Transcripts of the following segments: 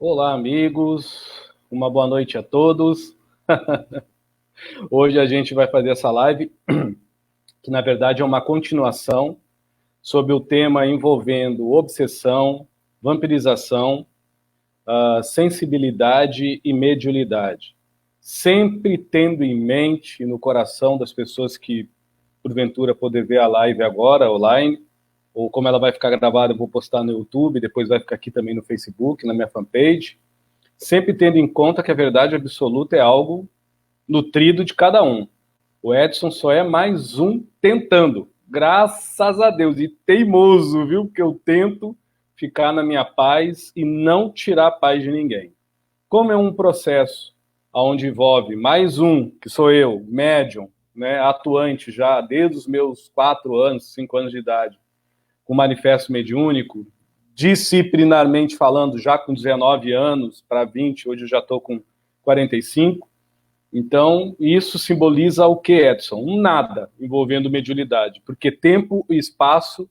Olá, amigos. Uma boa noite a todos. Hoje a gente vai fazer essa live, que na verdade é uma continuação sobre o tema envolvendo obsessão, vampirização, sensibilidade e mediunidade. Sempre tendo em mente, no coração das pessoas que, porventura, poder ver a live agora, online, ou como ela vai ficar gravada, eu vou postar no YouTube, depois vai ficar aqui também no Facebook, na minha fanpage, sempre tendo em conta que a verdade absoluta é algo nutrido de cada um. O Edson só é mais um tentando, graças a Deus, e teimoso, viu? Porque eu tento ficar na minha paz e não tirar a paz de ninguém. Como é um processo onde envolve mais um, que sou eu, médium, né, atuante já desde os meus 4 anos, 5 anos de idade, com manifesto mediúnico, disciplinarmente falando, já com 19 anos para 20, hoje eu já estou com 45. Então, isso simboliza o que, Edson? Um nada envolvendo mediunidade, porque tempo e espaço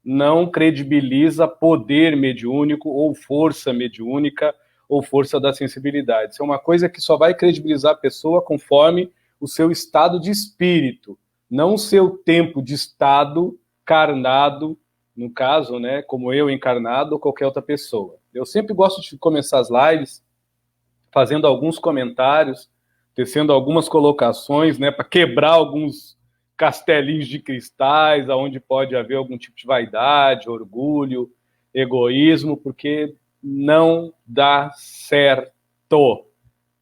não credibiliza poder mediúnico ou força mediúnica ou força da sensibilidade. Isso é uma coisa que só vai credibilizar a pessoa conforme o seu estado de espírito, não o seu tempo de estado carnado, no caso, né, como eu encarnado ou qualquer outra pessoa. Eu sempre gosto de começar as lives fazendo alguns comentários, tecendo algumas colocações, né, para quebrar alguns castelinhos de cristais, aonde pode haver algum tipo de vaidade, orgulho, egoísmo, porque não dá certo.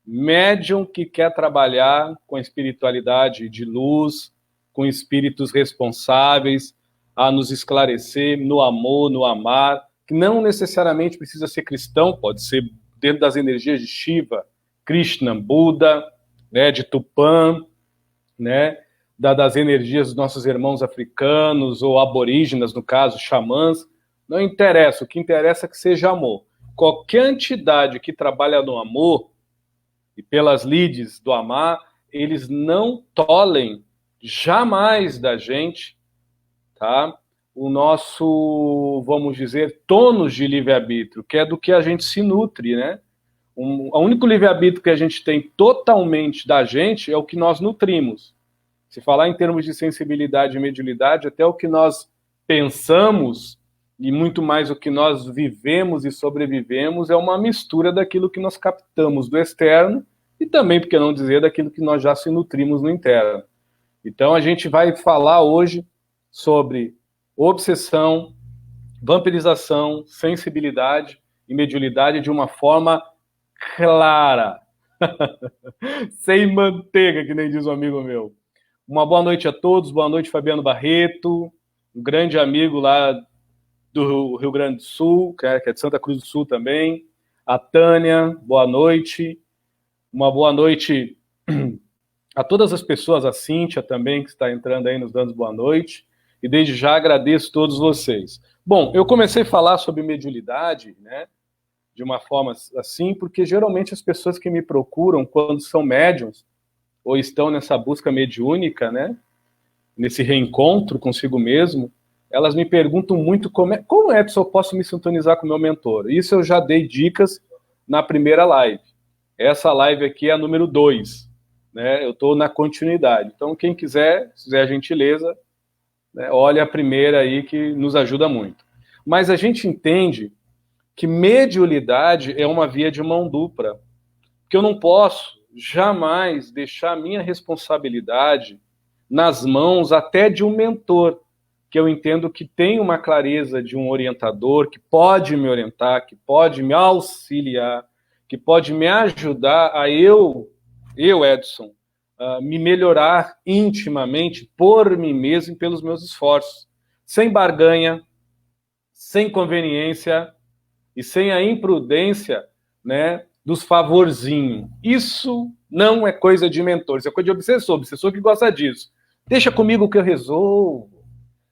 Médium que quer trabalhar com a espiritualidade de luz, com espíritos responsáveis, a nos esclarecer no amor, no amar, que não necessariamente precisa ser cristão, pode ser dentro das energias de Shiva, Krishna, Buda, né, de Tupã, né, das energias dos nossos irmãos africanos ou aborígenas, no caso, xamãs. Não interessa, o que interessa é que seja amor. Qualquer entidade que trabalha no amor, e pelas lides do amar, eles não tolem jamais da gente, tá? O nosso, vamos dizer, tônus de livre-arbítrio, que é do que a gente se nutre, né? O único livre-arbítrio que a gente tem totalmente da gente é o que nós nutrimos. Se falar em termos de sensibilidade e mediunidade, até o que nós pensamos e muito mais o que nós vivemos e sobrevivemos é uma mistura daquilo que nós captamos do externo e também, por que não dizer, daquilo que nós já se nutrimos no interno. Então a gente vai falar hoje sobre obsessão, vampirização, sensibilidade e mediunidade de uma forma clara, sem manteiga, que nem diz um amigo meu. Uma boa noite a todos, boa noite Fabiano Barreto, um grande amigo lá do Rio Grande do Sul, que é de Santa Cruz do Sul também. A Tânia, boa noite. Uma boa noite a todas as pessoas, a Cíntia também, que está entrando aí nos dando boa noite. E desde já agradeço a todos vocês. Bom, eu comecei a falar sobre mediunidade, né, de uma forma assim, porque geralmente as pessoas que me procuram quando são médiums ou estão nessa busca mediúnica, né, nesse reencontro consigo mesmo, elas me perguntam muito como é que eu posso me sintonizar com o meu mentor. Isso eu já dei dicas na primeira live. Essa live aqui é a número 2, né? Eu estou na continuidade. Então, quem quiser, se fizer a gentileza, né, olha a primeira aí que nos ajuda muito. Mas a gente entende que mediunidade é uma via de mão dupla, que eu não posso jamais deixar a minha responsabilidade nas mãos até de um mentor, que eu entendo que tem uma clareza de um orientador, que pode me orientar, que pode me auxiliar, que pode me ajudar a Edson, me melhorar intimamente por mim mesmo e pelos meus esforços, sem barganha, sem conveniência e sem a imprudência, né, dos favorzinhos. Isso não é coisa de mentor, isso é coisa de obsessor que gosta disso. Deixa comigo que eu resolvo.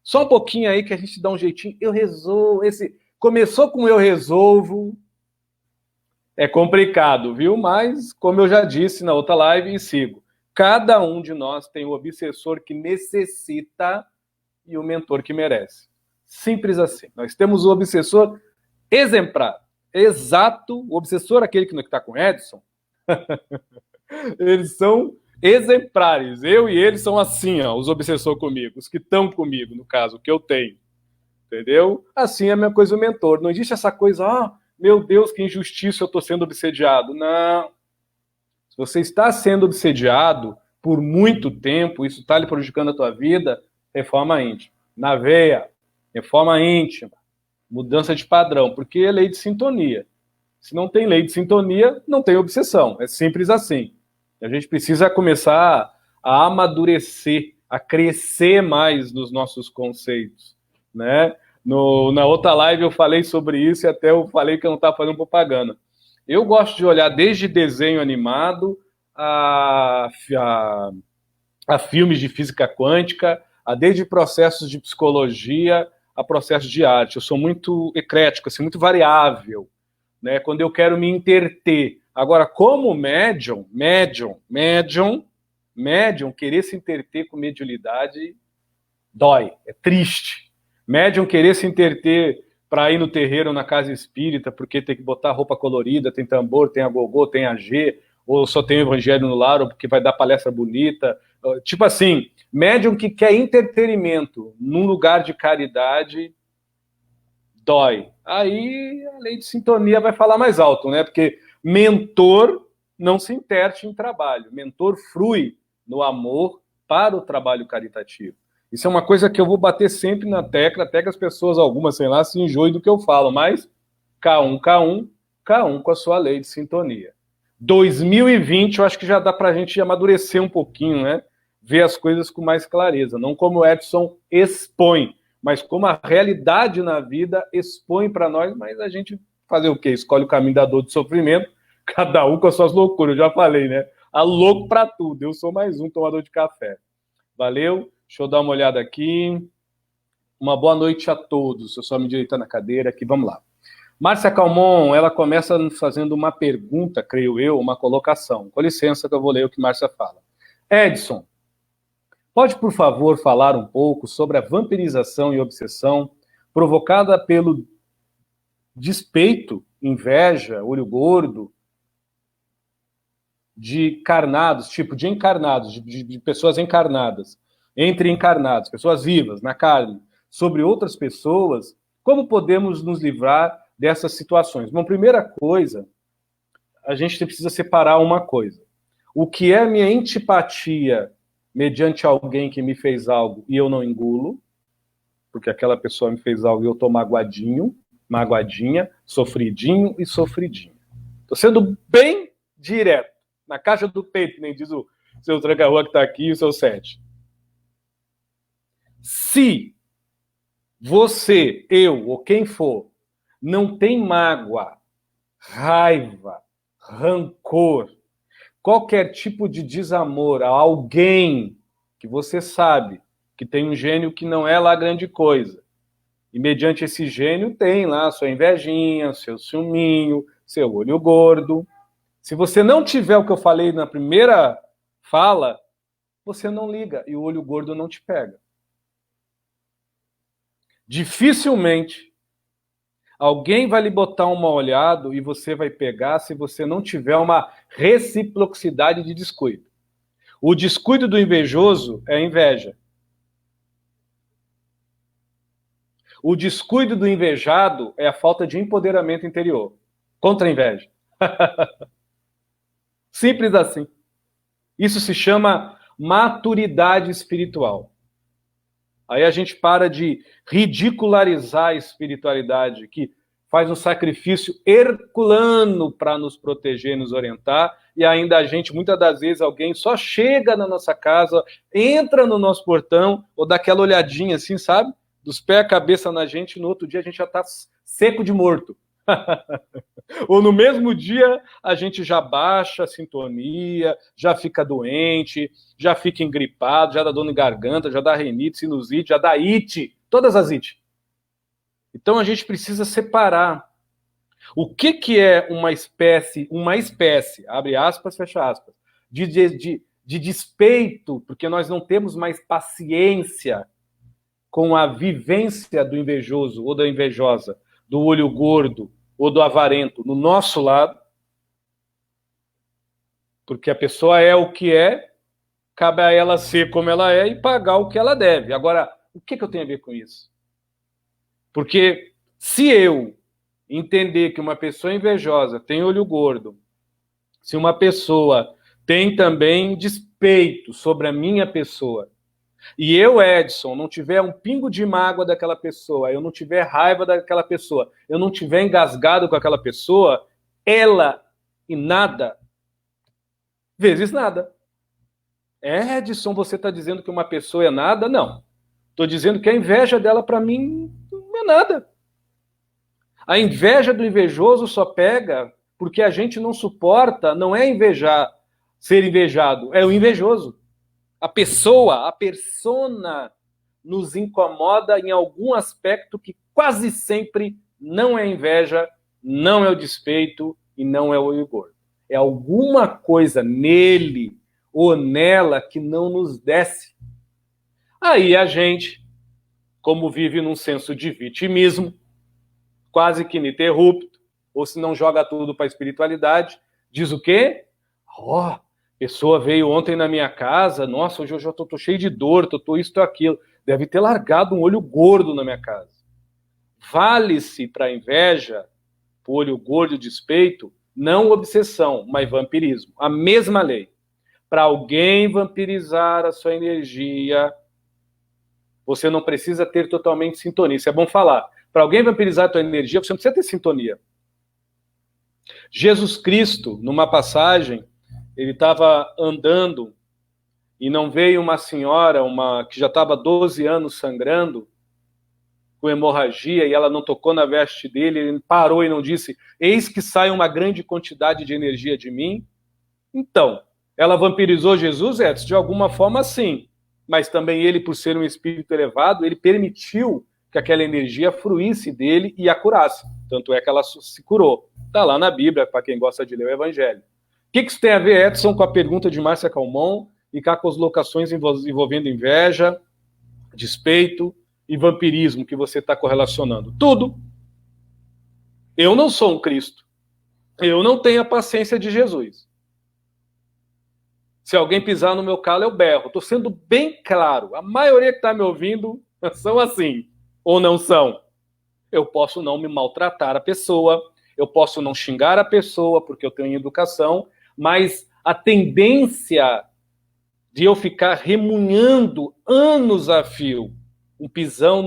Só um pouquinho aí que a gente dá um jeitinho, eu resolvo. Esse começou com eu resolvo, é complicado, viu? Mas, como eu já disse na outra live e sigo, cada um de nós tem o obsessor que necessita e o mentor que merece. Simples assim. Nós temos o obsessor exemplar, exato, o obsessor, aquele que está com o Edson, eles são exemplares. Eu e eles são assim, ó, os obsessores comigo, os que estão comigo, no caso, o que eu tenho. Entendeu? Assim é a mesma coisa o mentor. Não existe essa coisa, meu Deus, que injustiça, eu estou sendo obsediado. Não. Se você está sendo obsediado por muito tempo, isso está lhe prejudicando a tua vida, reforma íntima. Na veia, reforma íntima. Mudança de padrão, porque é lei de sintonia. Se não tem lei de sintonia, não tem obsessão. É simples assim. A gente precisa começar a amadurecer, a crescer mais nos nossos conceitos, né? Na outra live eu falei sobre isso e até eu falei que eu não estava fazendo propaganda. Eu gosto de olhar desde desenho animado a filmes de física quântica, desde processos de psicologia a processos de arte. Eu sou muito eclético, assim, muito variável, né? Quando eu quero me interter. Agora, como médium, querer se interter com mediunidade dói, é triste. Médium querer se interter para ir no terreiro ou na casa espírita, porque tem que botar roupa colorida, tem tambor, tem agogô, tem AG, ou só tem o evangelho no lar, ou porque vai dar palestra bonita. Tipo assim, médium que quer entretenimento num lugar de caridade, dói. Aí a lei de sintonia vai falar mais alto, né? Porque mentor não se interte em trabalho. Mentor frui no amor para o trabalho caritativo. Isso é uma coisa que eu vou bater sempre na tecla, até que as pessoas, algumas, sei lá, se enjoem do que eu falo, mas K1 com a sua lei de sintonia. 2020, eu acho que já dá para a gente amadurecer um pouquinho, né? Ver as coisas com mais clareza. Não como o Edson expõe, mas como a realidade na vida expõe para nós, mas a gente fazer o quê? Escolhe o caminho da dor e do sofrimento, cada um com as suas loucuras, eu já falei, né? Há louco para tudo, eu sou mais um tomador de café. Valeu? Deixa eu dar uma olhada aqui. Uma boa noite a todos. Eu só me direitar na cadeira aqui, vamos lá. Márcia Calmon, ela começa fazendo uma pergunta, creio eu, uma colocação. Com licença que eu vou ler o que Márcia fala. Edson, pode, por favor, falar um pouco sobre a vampirização e obsessão provocada pelo despeito, inveja, olho gordo, de encarnados, tipo de encarnados, de pessoas encarnadas, entre encarnados, pessoas vivas, na carne, sobre outras pessoas, como podemos nos livrar dessas situações? Bom, primeira coisa, a gente precisa separar uma coisa. O que é minha antipatia mediante alguém que me fez algo e eu não engulo, porque aquela pessoa me fez algo e eu tô magoadinho, magoadinha, sofridinho e sofridinho. Tô sendo bem direto, na caixa do peito, nem diz o seu tranca-rua que tá aqui e o seu 7. Se você, eu ou quem for, não tem mágoa, raiva, rancor, qualquer tipo de desamor a alguém que você sabe que tem um gênio que não é lá grande coisa, e mediante esse gênio tem lá sua invejinha, seu ciúminho, seu olho gordo. Se você não tiver o que eu falei na primeira fala, você não liga e o olho gordo não te pega. Dificilmente alguém vai lhe botar um mal olhado e você vai pegar se você não tiver uma reciprocidade de descuido. O descuido do invejoso é a inveja. O descuido do invejado é a falta de empoderamento interior. Contra a inveja. Simples assim. Isso se chama maturidade espiritual. Aí a gente para de ridicularizar a espiritualidade, que faz um sacrifício herculano para nos proteger, nos orientar, e ainda a gente, muitas das vezes, alguém só chega na nossa casa, entra no nosso portão, ou dá aquela olhadinha assim, sabe? Dos pés à cabeça na gente, e no outro dia a gente já está seco de morto. Ou no mesmo dia a gente já baixa a sintonia, já fica doente, já fica engripado, já dá dor na garganta, já dá rinite, sinusite, já dá ite, todas as ites. Então a gente precisa separar o que é uma espécie, abre aspas, fecha aspas, de despeito, porque nós não temos mais paciência com a vivência do invejoso ou da invejosa, do olho gordo, ou do avarento no nosso lado, porque a pessoa é o que é, cabe a ela ser como ela é e pagar o que ela deve. Agora, o que eu tenho a ver com isso? Porque se eu entender que uma pessoa invejosa tem olho gordo, se uma pessoa tem também despeito sobre a minha pessoa, e eu, Edson, não tiver um pingo de mágoa daquela pessoa, eu não tiver raiva daquela pessoa, eu não tiver engasgado com aquela pessoa, ela e nada, vezes nada. Edson, você está dizendo que uma pessoa é nada? Não. Estou dizendo que a inveja dela, para mim, não é nada. A inveja do invejoso só pega porque a gente não suporta, não é invejar, ser invejado, é o invejoso. A pessoa, a persona, nos incomoda em algum aspecto que quase sempre não é inveja, não é o despeito e não é o orgulho. É alguma coisa nele ou nela que não nos desce. Aí a gente, como vive num senso de vitimismo, quase que ininterrupto, ou se não joga tudo para a espiritualidade, diz o quê? Ó, pessoa veio ontem na minha casa, nossa, hoje eu já tô cheio de dor, tô isso, tô aquilo. Deve ter largado um olho gordo na minha casa. Vale-se para a inveja, o olho gordo, despeito, não obsessão, mas vampirismo. A mesma lei. Para alguém vampirizar a sua energia, você não precisa ter totalmente sintonia. Isso é bom falar. Para alguém vampirizar a tua energia, você não precisa ter sintonia. Jesus Cristo, numa passagem, ele estava andando e não veio uma senhora, que já estava 12 anos sangrando, com hemorragia, e ela não tocou na veste dele, ele parou e não disse, eis que sai uma grande quantidade de energia de mim. Então, ela vampirizou Jesus, Edson? De alguma forma, sim. Mas também ele, por ser um espírito elevado, ele permitiu que aquela energia fruísse dele e a curasse. Tanto é que ela se curou. Está lá na Bíblia, para quem gosta de ler o Evangelho. O que isso tem a ver, Edson, com a pergunta de Márcia Calmon e com as locações envolvendo inveja, despeito e vampirismo que você está correlacionando? Tudo. Eu não sou um Cristo. Eu não tenho a paciência de Jesus. Se alguém pisar no meu calo, eu berro. Estou sendo bem claro. A maioria que está me ouvindo são assim. Ou não são. Eu posso não me maltratar a pessoa, eu posso não xingar a pessoa, porque eu tenho educação, mas a tendência de eu ficar remunhando anos a fio um pisão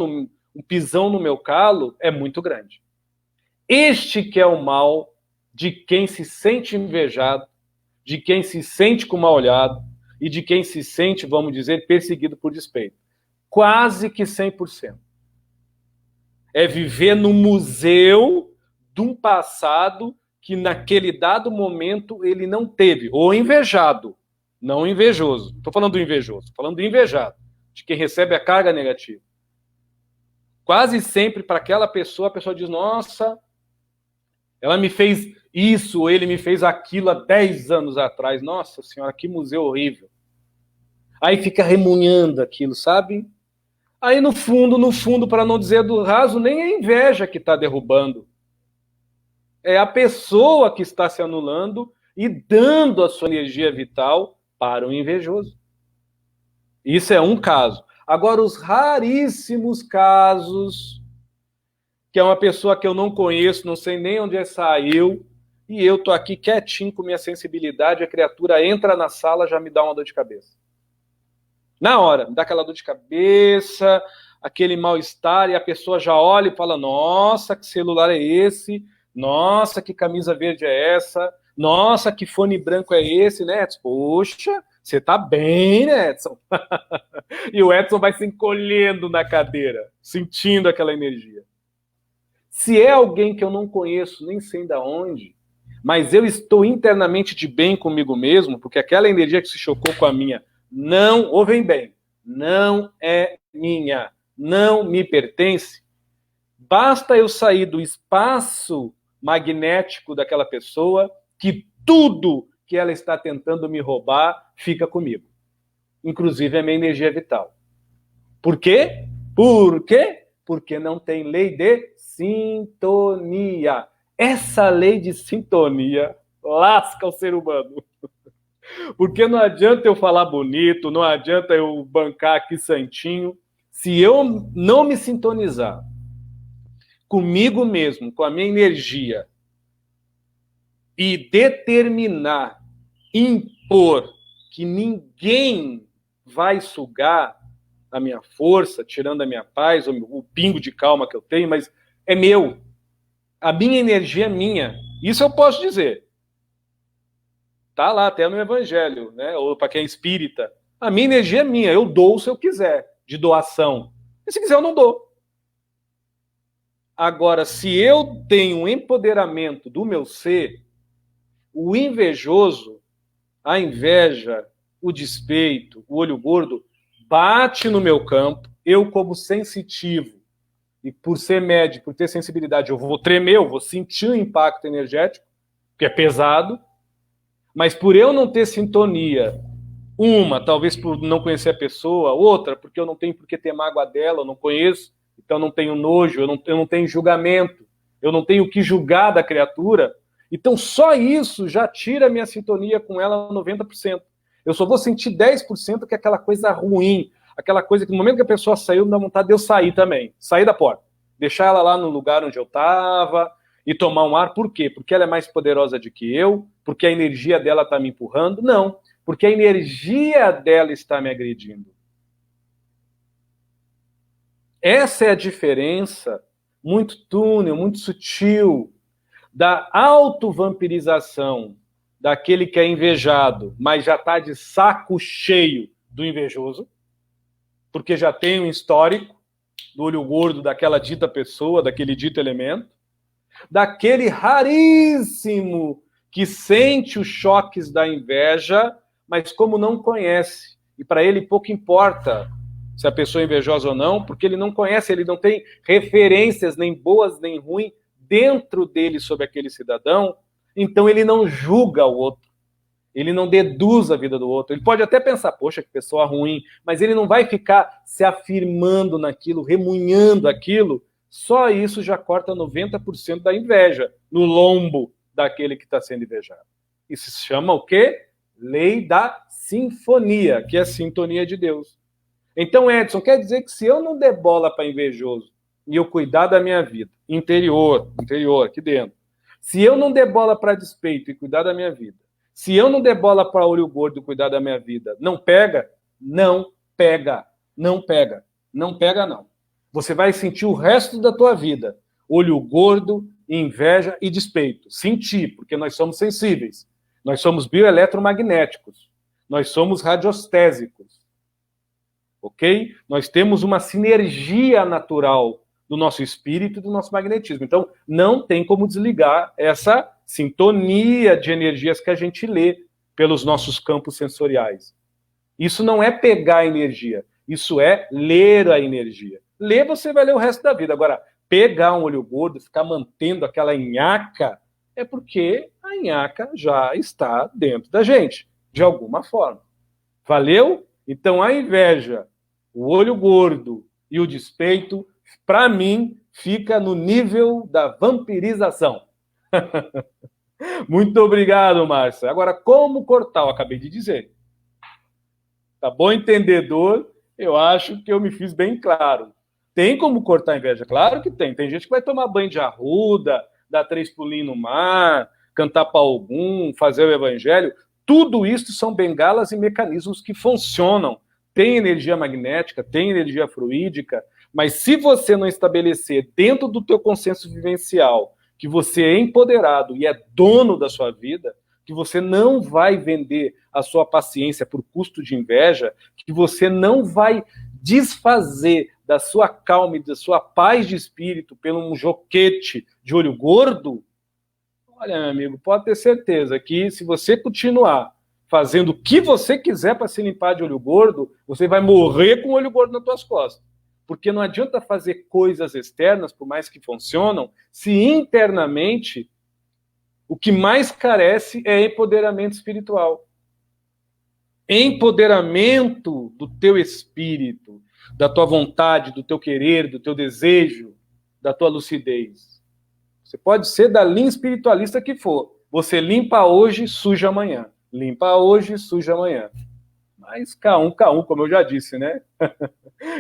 no meu calo é muito grande. Este que é o mal de quem se sente invejado, de quem se sente com mal olhado e de quem se sente, vamos dizer, perseguido por despeito. Quase que 100%. É viver no museu de um passado que naquele dado momento ele não teve, ou invejado, não invejoso. Estou falando do invejoso, estou falando do invejado, de quem recebe a carga negativa. Quase sempre para aquela pessoa, a pessoa diz, nossa, ela me fez isso, ou ele me fez aquilo há 10 anos atrás. Nossa senhora, que museu horrível. Aí fica remunhando aquilo, sabe? Aí no fundo, para não dizer do raso, nem é inveja que está derrubando. É a pessoa que está se anulando e dando a sua energia vital para o invejoso. Isso é um caso. Agora, os raríssimos casos que é uma pessoa que eu não conheço, não sei nem onde saiu, e eu tô aqui quietinho com minha sensibilidade, a criatura entra na sala, já me dá uma dor de cabeça. Na hora, me dá aquela dor de cabeça, aquele mal-estar, e a pessoa já olha e fala, nossa, que celular é esse? Nossa, que camisa verde é essa? Nossa, que fone branco é esse, né, Edson? Poxa, você tá bem, né, Edson? E o Edson vai se encolhendo na cadeira, sentindo aquela energia. Se é alguém que eu não conheço, nem sei de onde, mas eu estou internamente de bem comigo mesmo, porque aquela energia que se chocou com a minha não, ouvem bem, não é minha, não me pertence, basta eu sair do espaço magnético daquela pessoa que tudo que ela está tentando me roubar fica comigo, inclusive a minha energia vital. Por quê? Por quê? Porque não tem lei de sintonia. Essa lei de sintonia lasca o ser humano. Porque não adianta eu falar bonito, não adianta eu bancar aqui santinho, se eu não me sintonizar comigo mesmo, com a minha energia, e determinar, impor que ninguém vai sugar a minha força, tirando a minha paz, o pingo de calma que eu tenho, mas é meu. A minha energia é minha. Isso eu posso dizer. Tá lá até no Evangelho, né? Ou para quem é espírita. A minha energia é minha, eu dou se eu quiser, de doação. E se quiser, eu não dou. Agora, se eu tenho um empoderamento do meu ser, o invejoso, a inveja, o despeito, o olho gordo, bate no meu campo, eu como sensitivo, e por ser médio, por ter sensibilidade, eu vou tremer, eu vou sentir o impacto energético, que é pesado, mas por eu não ter sintonia, uma, talvez por não conhecer a pessoa, outra, porque eu não tenho por que ter mágoa dela, eu não conheço, então eu não tenho nojo, eu não tenho julgamento, eu não tenho o que julgar da criatura, então só isso já tira a minha sintonia com ela 90%. Eu só vou sentir 10% que é aquela coisa ruim, aquela coisa que no momento que a pessoa saiu, me dá vontade de eu sair também, sair da porta, deixar ela lá no lugar onde eu estava e tomar um ar. Por quê? Porque ela é mais poderosa do que eu, porque a energia dela está me empurrando? Não, porque a energia dela está me agredindo. Essa é a diferença muito túnel, muito sutil, da autovampirização daquele que é invejado, mas já está de saco cheio do invejoso, porque já tem um histórico do olho gordo daquela dita pessoa, daquele dito elemento, daquele raríssimo que sente os choques da inveja, mas como não conhece, e para ele pouco importa se a pessoa é invejosa ou não, porque ele não conhece, ele não tem referências nem boas nem ruins dentro dele sobre aquele cidadão, então ele não julga o outro, ele não deduz a vida do outro. Ele pode até pensar, poxa, que pessoa ruim, mas ele não vai ficar se afirmando naquilo, remunhando aquilo. Só isso já corta 90% da inveja no lombo daquele que está sendo invejado. Isso se chama o quê? Lei da sinfonia, que é a sintonia de Deus. Então, Edson, quer dizer que se eu não der bola para invejoso e eu cuidar da minha vida, interior, aqui dentro, se eu não der bola para despeito e cuidar da minha vida, se eu não der bola para olho gordo e cuidar da minha vida, não pega? Não pega. Não pega. Não pega, não. Você vai sentir o resto da tua vida. Olho gordo, inveja e despeito. Sentir, porque nós somos sensíveis. Nós somos bioeletromagnéticos. Nós somos radiostésicos. Ok? Nós temos uma sinergia natural do nosso espírito e do nosso magnetismo. Então, não tem como desligar essa sintonia de energias que a gente lê pelos nossos campos sensoriais. Isso não é pegar a energia, isso é ler a energia. Ler você vai ler o resto da vida. Agora, pegar um olho gordo, ficar mantendo aquela nhaca, é porque a nhaca já está dentro da gente, de alguma forma. Valeu? Então, a inveja, o olho gordo e o despeito, para mim, fica no nível da vampirização. Muito obrigado, Márcia. Agora, como cortar? Eu acabei de dizer. Tá bom, entendedor? Eu acho que eu me fiz bem claro. Tem como cortar a inveja? Claro que tem. Tem gente que vai tomar banho de arruda, dar 3 pulinhos no mar, cantar para algum, fazer o evangelho. Tudo isso são bengalas e mecanismos que funcionam. Tem energia magnética, tem energia fluídica, mas se você não estabelecer dentro do teu consenso vivencial que você é empoderado e é dono da sua vida, que você não vai vender a sua paciência por custo de inveja, que você não vai desfazer da sua calma e da sua paz de espírito pelo um joquete de olho gordo, olha, meu amigo, pode ter certeza que se você continuar fazendo o que você quiser para se limpar de olho gordo, você vai morrer com o olho gordo nas tuas costas. Porque não adianta fazer coisas externas, por mais que funcionam, se internamente o que mais carece é empoderamento espiritual. Empoderamento do teu espírito, da tua vontade, do teu querer, do teu desejo, da tua lucidez. Você pode ser da linha espiritualista que for. Você limpa hoje, suja amanhã. Limpa hoje, suja amanhã. Mas K1, como eu já disse, né?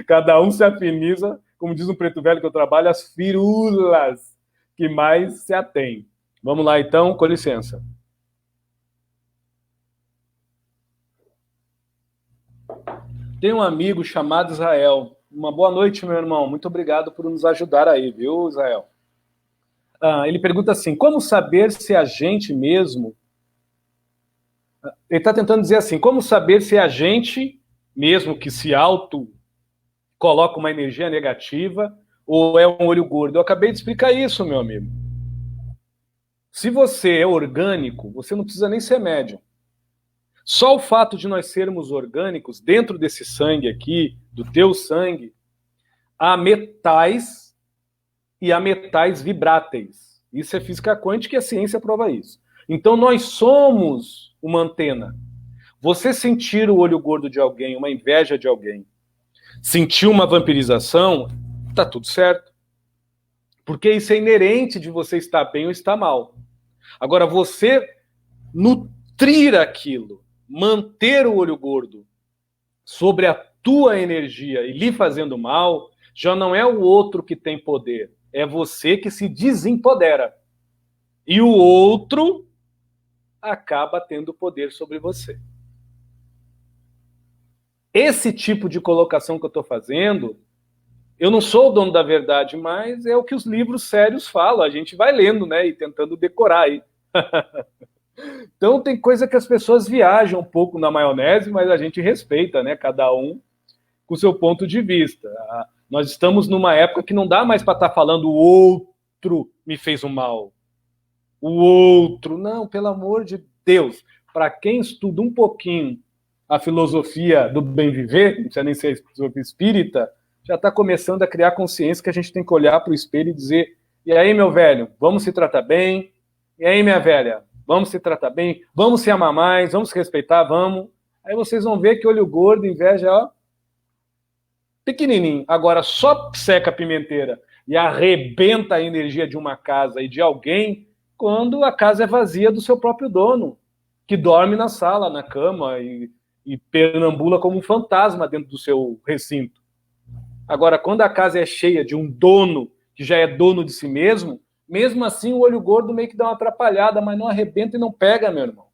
Cada um se afiniza, como diz um preto velho que eu trabalho, as firulas que mais se atém. Vamos lá, então, com licença. Tem um amigo chamado Israel. Uma boa noite, meu irmão. Muito obrigado por nos ajudar aí, viu, Israel? Ele pergunta assim, como saber se a gente mesmo... Ele está tentando dizer assim, como saber se a gente, mesmo que se auto coloca uma energia negativa, ou é um olho gordo? Eu acabei de explicar isso, meu amigo. Se você é orgânico, você não precisa nem ser médium. Só o fato de nós sermos orgânicos, dentro desse sangue aqui, do teu sangue, há metais e há metais vibráteis. Isso é física quântica e a ciência prova isso. Então nós somos uma antena. Você sentir o olho gordo de alguém, uma inveja de alguém, sentir uma vampirização, tá tudo certo. Porque isso é inerente de você estar bem ou estar mal. Agora, você nutrir aquilo, manter o olho gordo sobre a tua energia e lhe fazendo mal, já não é o outro que tem poder, é você que se desempodera. E o outro acaba tendo poder sobre você. Esse tipo de colocação que eu estou fazendo, eu não sou o dono da verdade, mas é o que os livros sérios falam. A gente vai lendo, né, e tentando decorar aí. Então tem coisa que as pessoas viajam um pouco na maionese, mas a gente respeita, né, cada um com o seu ponto de vista. Nós estamos numa época que não dá mais para estar falando o outro me fez um mal. O outro, não, pelo amor de Deus. Para quem estuda um pouquinho a filosofia do bem viver, não precisa nem ser filosofia espírita, já está começando a criar consciência que a gente tem que olhar para o espelho e dizer, e aí, meu velho, vamos se tratar bem? E aí, minha velha, vamos se tratar bem? Vamos se amar mais? Vamos se respeitar? Vamos? Aí vocês vão ver que olho gordo, inveja, ó, pequenininho. Agora, só seca a pimenteira e arrebenta a energia de uma casa e de alguém quando a casa é vazia do seu próprio dono, que dorme na sala, na cama e perambula como um fantasma dentro do seu recinto. Agora, quando a casa é cheia de um dono que já é dono de si mesmo, mesmo assim o olho gordo meio que dá uma atrapalhada, mas não arrebenta e não pega, meu irmão.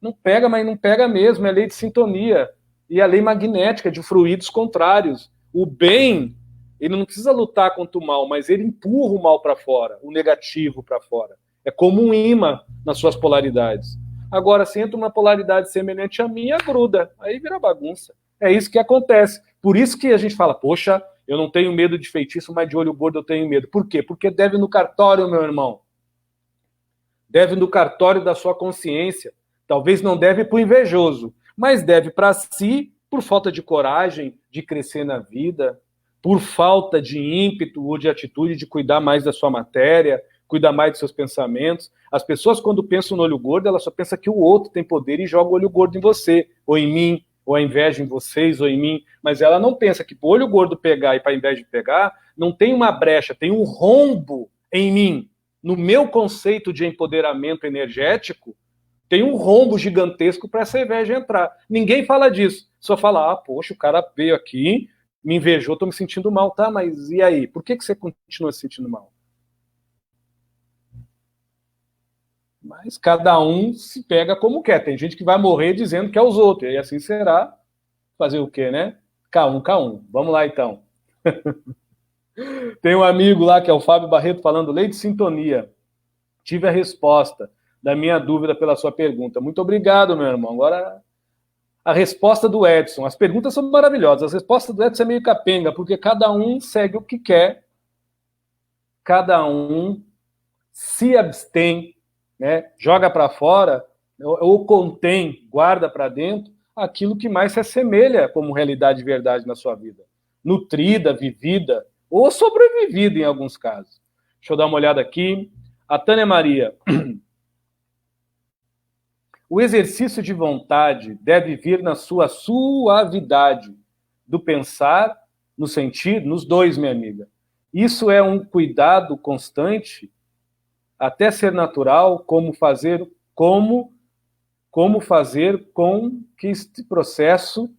Não pega, mas não pega mesmo, é lei de sintonia. E a lei magnética de fluidos contrários. O bem, ele não precisa lutar contra o mal, mas ele empurra o mal para fora, o negativo para fora. É como um imã nas suas polaridades. Agora, se entra uma polaridade semelhante à minha, gruda. Aí vira bagunça. É isso que acontece. Por isso que a gente fala, poxa, eu não tenho medo de feitiço, mas de olho gordo eu tenho medo. Por quê? Porque deve no cartório, meu irmão. Deve no cartório da sua consciência. Talvez não deve para o invejoso, mas deve para si por falta de coragem de crescer na vida, por falta de ímpeto ou de atitude de cuidar mais da sua matéria, cuidar mais dos seus pensamentos. As pessoas, quando pensam no olho gordo, elas só pensam que o outro tem poder e joga o olho gordo em você, ou em mim, ou a inveja em vocês, ou em mim. Mas ela não pensa que para o olho gordo pegar e para a inveja pegar, não tem uma brecha, tem um rombo em mim. No meu conceito de empoderamento energético, tem um rombo gigantesco para essa inveja entrar. Ninguém fala disso. Só fala, poxa, o cara veio aqui, me invejou, estou me sentindo mal. Tá, mas e aí? Por que você continua se sentindo mal? Mas cada um se pega como quer. Tem gente que vai morrer dizendo que é os outros. E assim será. Fazer o quê, né? K1. Vamos lá, então. Tem um amigo lá, que é o Fábio Barreto, falando lei de sintonia. Tive a resposta da minha dúvida pela sua pergunta. Muito obrigado, meu irmão. Agora, a resposta do Edson. As perguntas são maravilhosas. A resposta do Edson é meio capenga, porque cada um segue o que quer. Cada um se abstém, né? Joga para fora, ou contém, guarda para dentro, aquilo que mais se assemelha como realidade e verdade na sua vida. Nutrida, vivida, ou sobrevivida em alguns casos. Deixa eu dar uma olhada aqui. A Tânia Maria. O exercício de vontade deve vir na sua suavidade do pensar, no sentir, nos dois, minha amiga. Isso é um cuidado constante até ser natural, como fazer com que este processo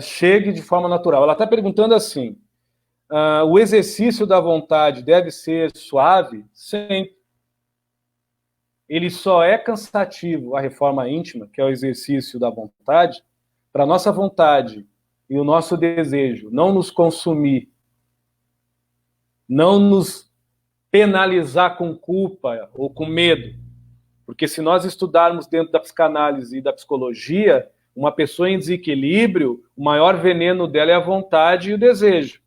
chegue de forma natural. Ela está perguntando assim, o exercício da vontade deve ser suave? Sempre. Ele só é cansativo, a reforma íntima, que é o exercício da vontade, para a nossa vontade e o nosso desejo não nos consumir, não nos penalizar com culpa ou com medo. Porque se nós estudarmos dentro da psicanálise e da psicologia, uma pessoa em desequilíbrio, o maior veneno dela é a vontade e o desejo.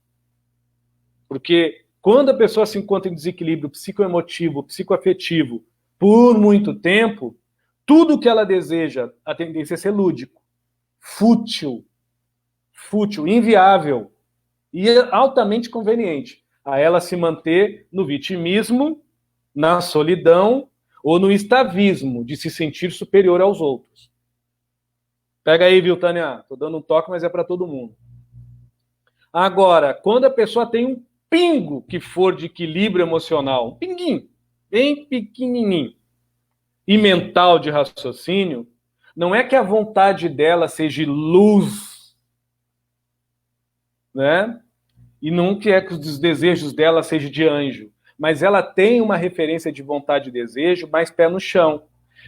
Porque quando a pessoa se encontra em desequilíbrio psicoemotivo, psicoafetivo, por muito tempo, tudo que ela deseja, a tendência é ser lúdico, fútil, inviável e altamente conveniente a ela se manter no vitimismo, na solidão ou no estavismo de se sentir superior aos outros. Pega aí, viu, Tânia? Tô dando um toque, mas é para todo mundo. Agora, quando a pessoa tem um pingo que for de equilíbrio emocional, um pinguinho, bem pequenininho, e mental de raciocínio, não é que a vontade dela seja luz, né? E não que é que os desejos dela sejam de anjo, mas ela tem uma referência de vontade e desejo mais pé no chão.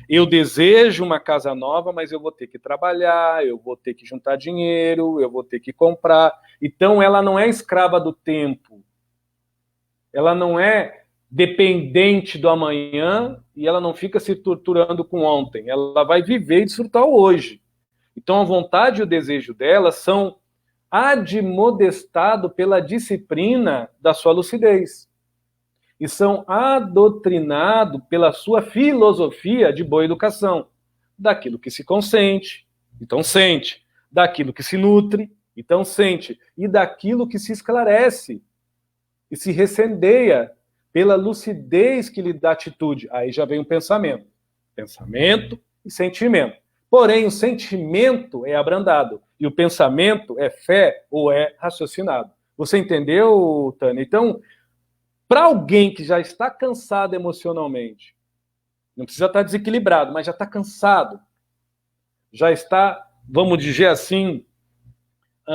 Eu desejo uma casa nova, mas eu vou ter que trabalhar, eu vou ter que juntar dinheiro, eu vou ter que comprar. Então ela não é escrava do tempo. Ela não é dependente do amanhã e ela não fica se torturando com ontem. Ela vai viver e desfrutar o hoje. Então a vontade e o desejo dela são admoestado pela disciplina da sua lucidez. E são adoutrinados pela sua filosofia de boa educação. Daquilo que se consente, então sente. Daquilo que se nutre, então sente. E daquilo que se esclarece e se recendeia pela lucidez que lhe dá atitude. Aí já vem o pensamento. Pensamento e sentimento. Porém, o sentimento é abrandado e o pensamento é fé ou é raciocinado. Você entendeu, Tânia? Então, para alguém que já está cansado emocionalmente, não precisa estar desequilibrado, mas já está cansado, já está, vamos dizer assim,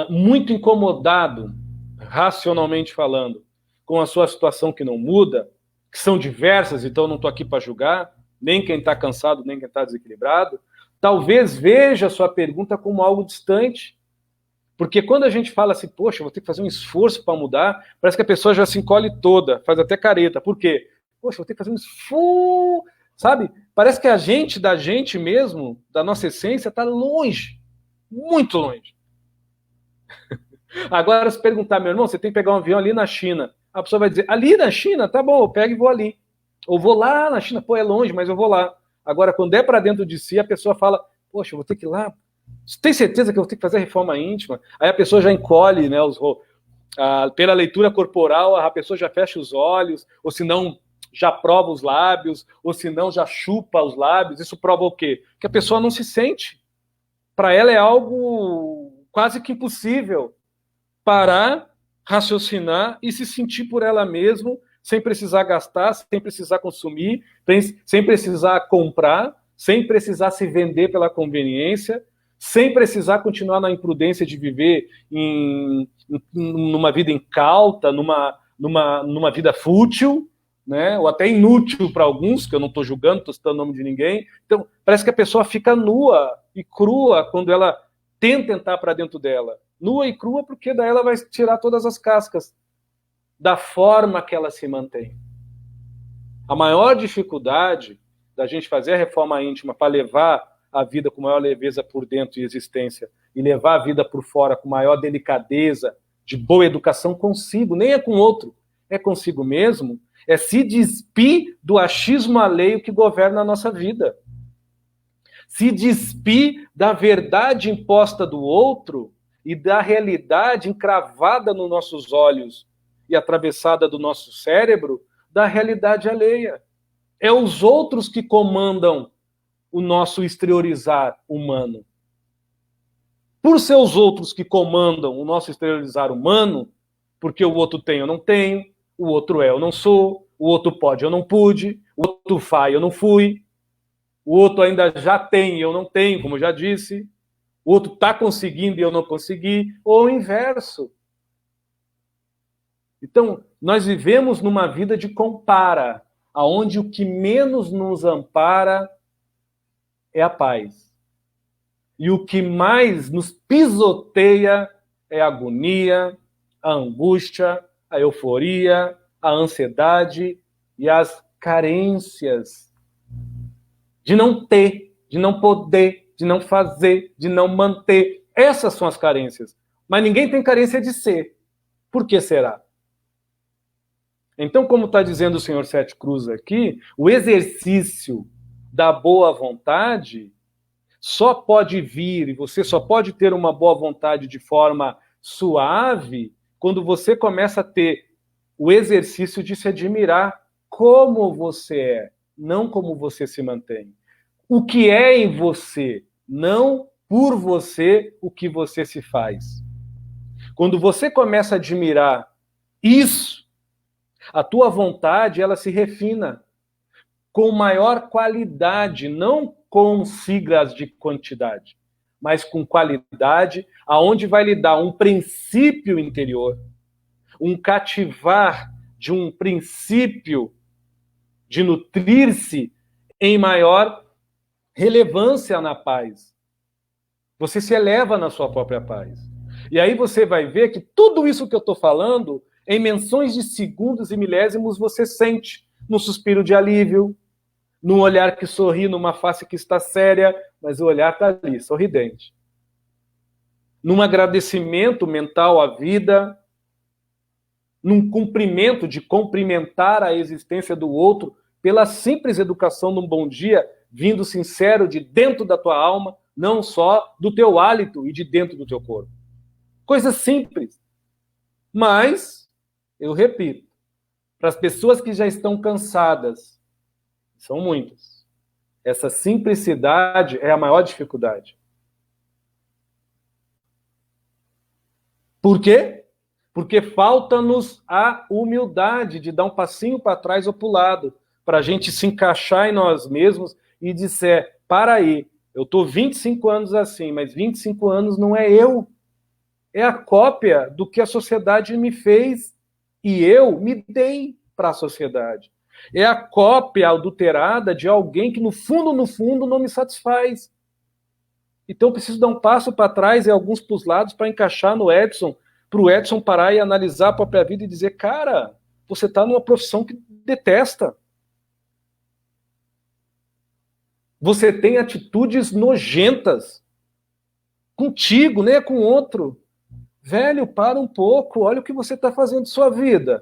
muito incomodado, racionalmente falando, com a sua situação que não muda, que são diversas, então não estou aqui para julgar, nem quem está cansado, nem quem está desequilibrado, talvez veja a sua pergunta como algo distante. Porque quando a gente fala assim, poxa, vou ter que fazer um esforço para mudar, parece que a pessoa já se encolhe toda, faz até careta. Por quê? Poxa, vou ter que fazer um esforço, sabe? Parece que a gente, da gente mesmo, da nossa essência, está longe, muito longe. Agora, se perguntar, meu irmão, você tem que pegar um avião ali na China. A pessoa vai dizer, ali na China? Tá bom, eu pego e vou ali. Ou vou lá na China, pô, é longe, mas eu vou lá. Agora, quando é para dentro de si, a pessoa fala, poxa, eu vou ter que ir lá. Você tem certeza que eu vou ter que fazer a reforma íntima? Aí a pessoa já encolhe, né, pela leitura corporal, a pessoa já fecha os olhos, ou se não, já prova os lábios, ou se não, já chupa os lábios. Isso prova o quê? Que a pessoa não se sente. Para ela é algo quase que impossível parar, raciocinar e se sentir por ela mesma, sem precisar gastar, sem precisar consumir, sem precisar comprar, sem precisar se vender pela conveniência, sem precisar continuar na imprudência de viver numa vida incauta, numa vida fútil, né? Ou até inútil para alguns, que eu não estou julgando, estou citando o nome de ninguém. Então, parece que a pessoa fica nua e crua quando ela tenta entrar para dentro dela. Nua e crua porque daí ela vai tirar todas as cascas da forma que ela se mantém. A maior dificuldade da gente fazer a reforma íntima para levar a vida com maior leveza por dentro e existência e levar a vida por fora com maior delicadeza, de boa educação consigo, nem é com outro, é consigo mesmo, é se despir do achismo alheio que governa a nossa vida. Se despir da verdade imposta do outro e da realidade encravada nos nossos olhos e atravessada do nosso cérebro, da realidade alheia. É os outros que comandam o nosso exteriorizar humano. Por ser os outros que comandam o nosso exteriorizar humano, porque o outro tem, eu não tenho, o outro é, eu não sou, o outro pode, eu não pude, o outro vai, eu não fui, o outro ainda já tem, eu não tenho, como eu já disse, o outro está conseguindo e eu não consegui, ou o inverso. Então, nós vivemos numa vida de compara, aonde o que menos nos ampara é a paz. E o que mais nos pisoteia é a agonia, a angústia, a euforia, a ansiedade e as carências de não ter, de não poder, de não fazer, de não manter. Essas são as carências. Mas ninguém tem carência de ser. Por que será? Então, como está dizendo o senhor Sete Cruz aqui, o exercício da boa vontade só pode vir, e você só pode ter uma boa vontade de forma suave, quando você começa a ter o exercício de se admirar como você é, não como você se mantém. O que é em você, não por você o que você se faz. Quando você começa a admirar isso, a tua vontade, ela se refina com maior qualidade, não com siglas de quantidade, mas com qualidade, aonde vai lhe dar um princípio interior, um cativar de um princípio de nutrir-se em maior relevância na paz. Você se eleva na sua própria paz. E aí você vai ver que tudo isso que eu estou falando, em menções de segundos e milésimos, você sente num suspiro de alívio, num olhar que sorri, numa face que está séria, mas o olhar está ali, sorridente. Num agradecimento mental à vida, num cumprimento de cumprimentar a existência do outro pela simples educação de um bom dia, vindo sincero de dentro da tua alma, não só do teu hálito e de dentro do teu corpo. Coisas simples. Mas, eu repito, para as pessoas que já estão cansadas, são muitas, essa simplicidade é a maior dificuldade. Por quê? Porque falta-nos a humildade de dar um passinho para trás ou para o lado, para a gente se encaixar em nós mesmos e dizer, para aí, eu estou 25 anos assim, mas 25 anos não é eu. É a cópia do que a sociedade me fez e eu me dei para a sociedade. É a cópia adulterada de alguém que, no fundo, não me satisfaz. Então, eu preciso dar um passo para trás e alguns para os lados para encaixar no Edson, para o Edson parar e analisar a própria vida e dizer, cara, você está numa profissão que detesta. Você tem atitudes nojentas. Contigo, nem é com outro. Velho, para um pouco, olha o que você está fazendo de sua vida.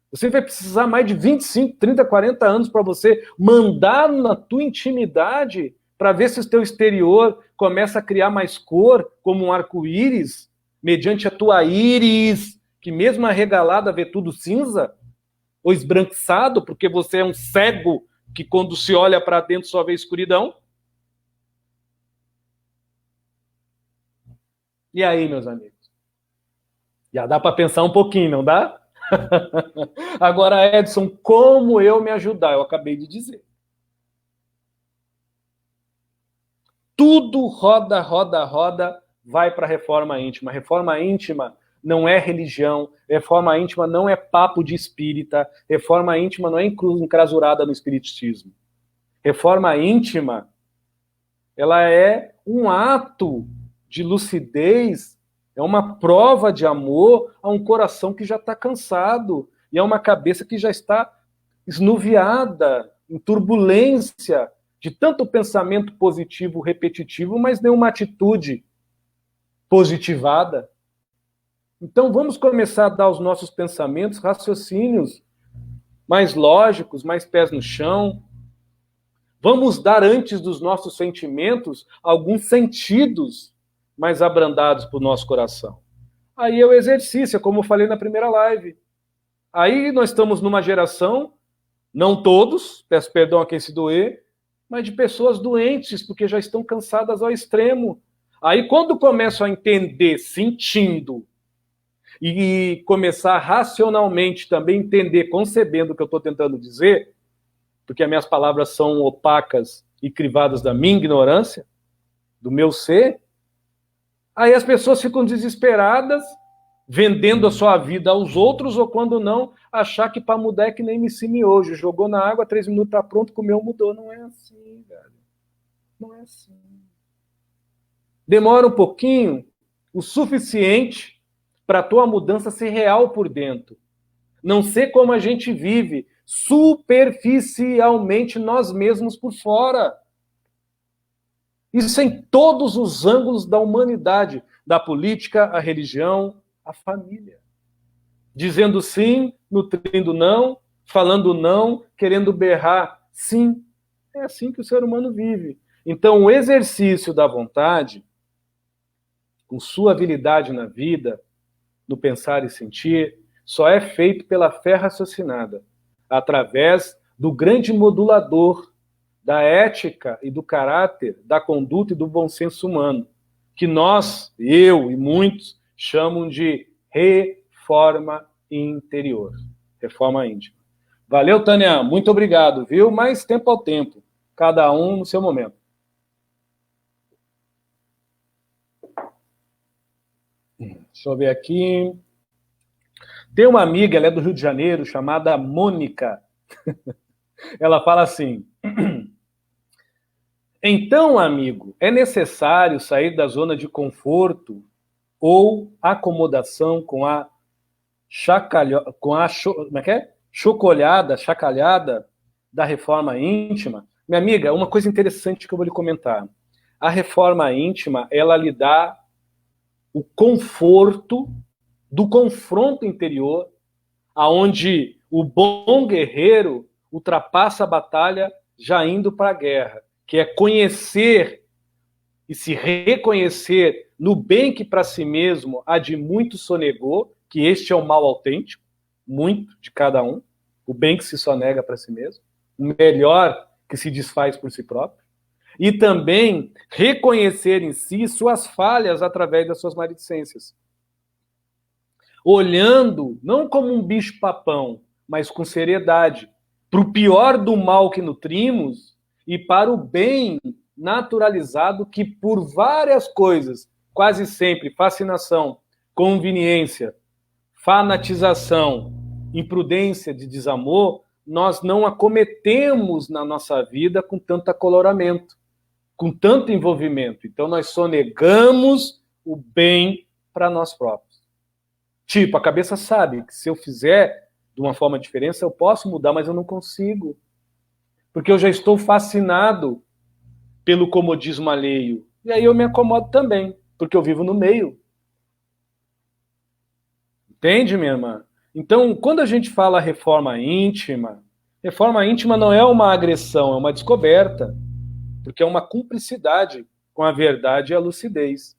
Você vai precisar mais de 25, 30, 40 anos para você mandar na tua intimidade para ver se o teu exterior começa a criar mais cor, como um arco-íris, mediante a tua íris, que mesmo arregalada vê tudo cinza, ou esbranquiçado, porque você é um cego que quando se olha para dentro só vê escuridão. E aí, meus amigos? Já dá para pensar um pouquinho, não dá? Agora, Edson, como eu me ajudar? Eu acabei de dizer. Tudo roda, roda, roda, vai para a reforma íntima. Reforma íntima não é religião, reforma íntima não é papo de espírita, reforma íntima não é encrasurada no espiritismo. Reforma íntima, ela é um ato de lucidez, é uma prova de amor a um coração que já está cansado e a uma cabeça que já está esnuviada, em turbulência, de tanto pensamento positivo repetitivo, mas nenhuma atitude positivada. Então vamos começar a dar aos nossos pensamentos raciocínios mais lógicos, mais pés no chão. Vamos dar antes dos nossos sentimentos alguns sentidos mais abrandados para o nosso coração. Aí é o exercício, como eu falei na primeira live. Aí nós estamos numa geração, não todos, peço perdão a quem se doer, mas de pessoas doentes, porque já estão cansadas ao extremo. Aí quando começam a entender, sentindo, e começar racionalmente também entender, concebendo o que eu estou tentando dizer, porque as minhas palavras são opacas e crivadas da minha ignorância, do meu ser, aí as pessoas ficam desesperadas, vendendo a sua vida aos outros, ou quando não, achar que para mudar é que nem MC Miojo, jogou na água, 3 minutos tá pronto, comeu, mudou. Não é assim, velho. Não é assim. Demora um pouquinho, o suficiente para a tua mudança ser real por dentro. Não ser como a gente vive, superficialmente nós mesmos por fora. Isso em todos os ângulos da humanidade, da política, a religião, a família. Dizendo sim, nutrindo não, falando não, querendo berrar sim. É assim que o ser humano vive. Então, o exercício da vontade, com sua habilidade na vida, no pensar e sentir, só é feito pela fé raciocinada, através do grande modulador da ética e do caráter, da conduta e do bom senso humano, que nós, eu e muitos, chamam de reforma interior, reforma íntima. Valeu, Tânia, muito obrigado, viu? Mais tempo ao tempo, cada um no seu momento. Deixa eu ver aqui. Tem uma amiga, ela é do Rio de Janeiro, chamada Mônica. Ela fala assim: então, amigo, é necessário sair da zona de conforto ou acomodação com a chacalhada da reforma íntima? Minha amiga, uma coisa interessante que eu vou lhe comentar. A reforma íntima, ela lhe dá o conforto do confronto interior, aonde o bom guerreiro ultrapassa a batalha já indo para a guerra, que é conhecer e se reconhecer no bem que para si mesmo a de muito sonegou, que este é o mal autêntico, muito de cada um, o bem que se sonega para si mesmo, o melhor que se desfaz por si próprio, e também reconhecer em si suas falhas através das suas maledicências. Olhando, não como um bicho-papão, mas com seriedade, para o pior do mal que nutrimos e para o bem naturalizado que por várias coisas, quase sempre fascinação, conveniência, fanatização, imprudência de desamor, nós não acometemos na nossa vida com tanto acoloramento, com tanto envolvimento. Então nós sonegamos o bem para nós próprios. Tipo, a cabeça sabe que se eu fizer de uma forma diferente, eu posso mudar, mas eu não consigo. Porque eu já estou fascinado pelo comodismo alheio. E aí eu me acomodo também, porque eu vivo no meio. Entende, minha irmã? Então, quando a gente fala reforma íntima não é uma agressão, é uma descoberta. Porque é uma cumplicidade com a verdade e a lucidez.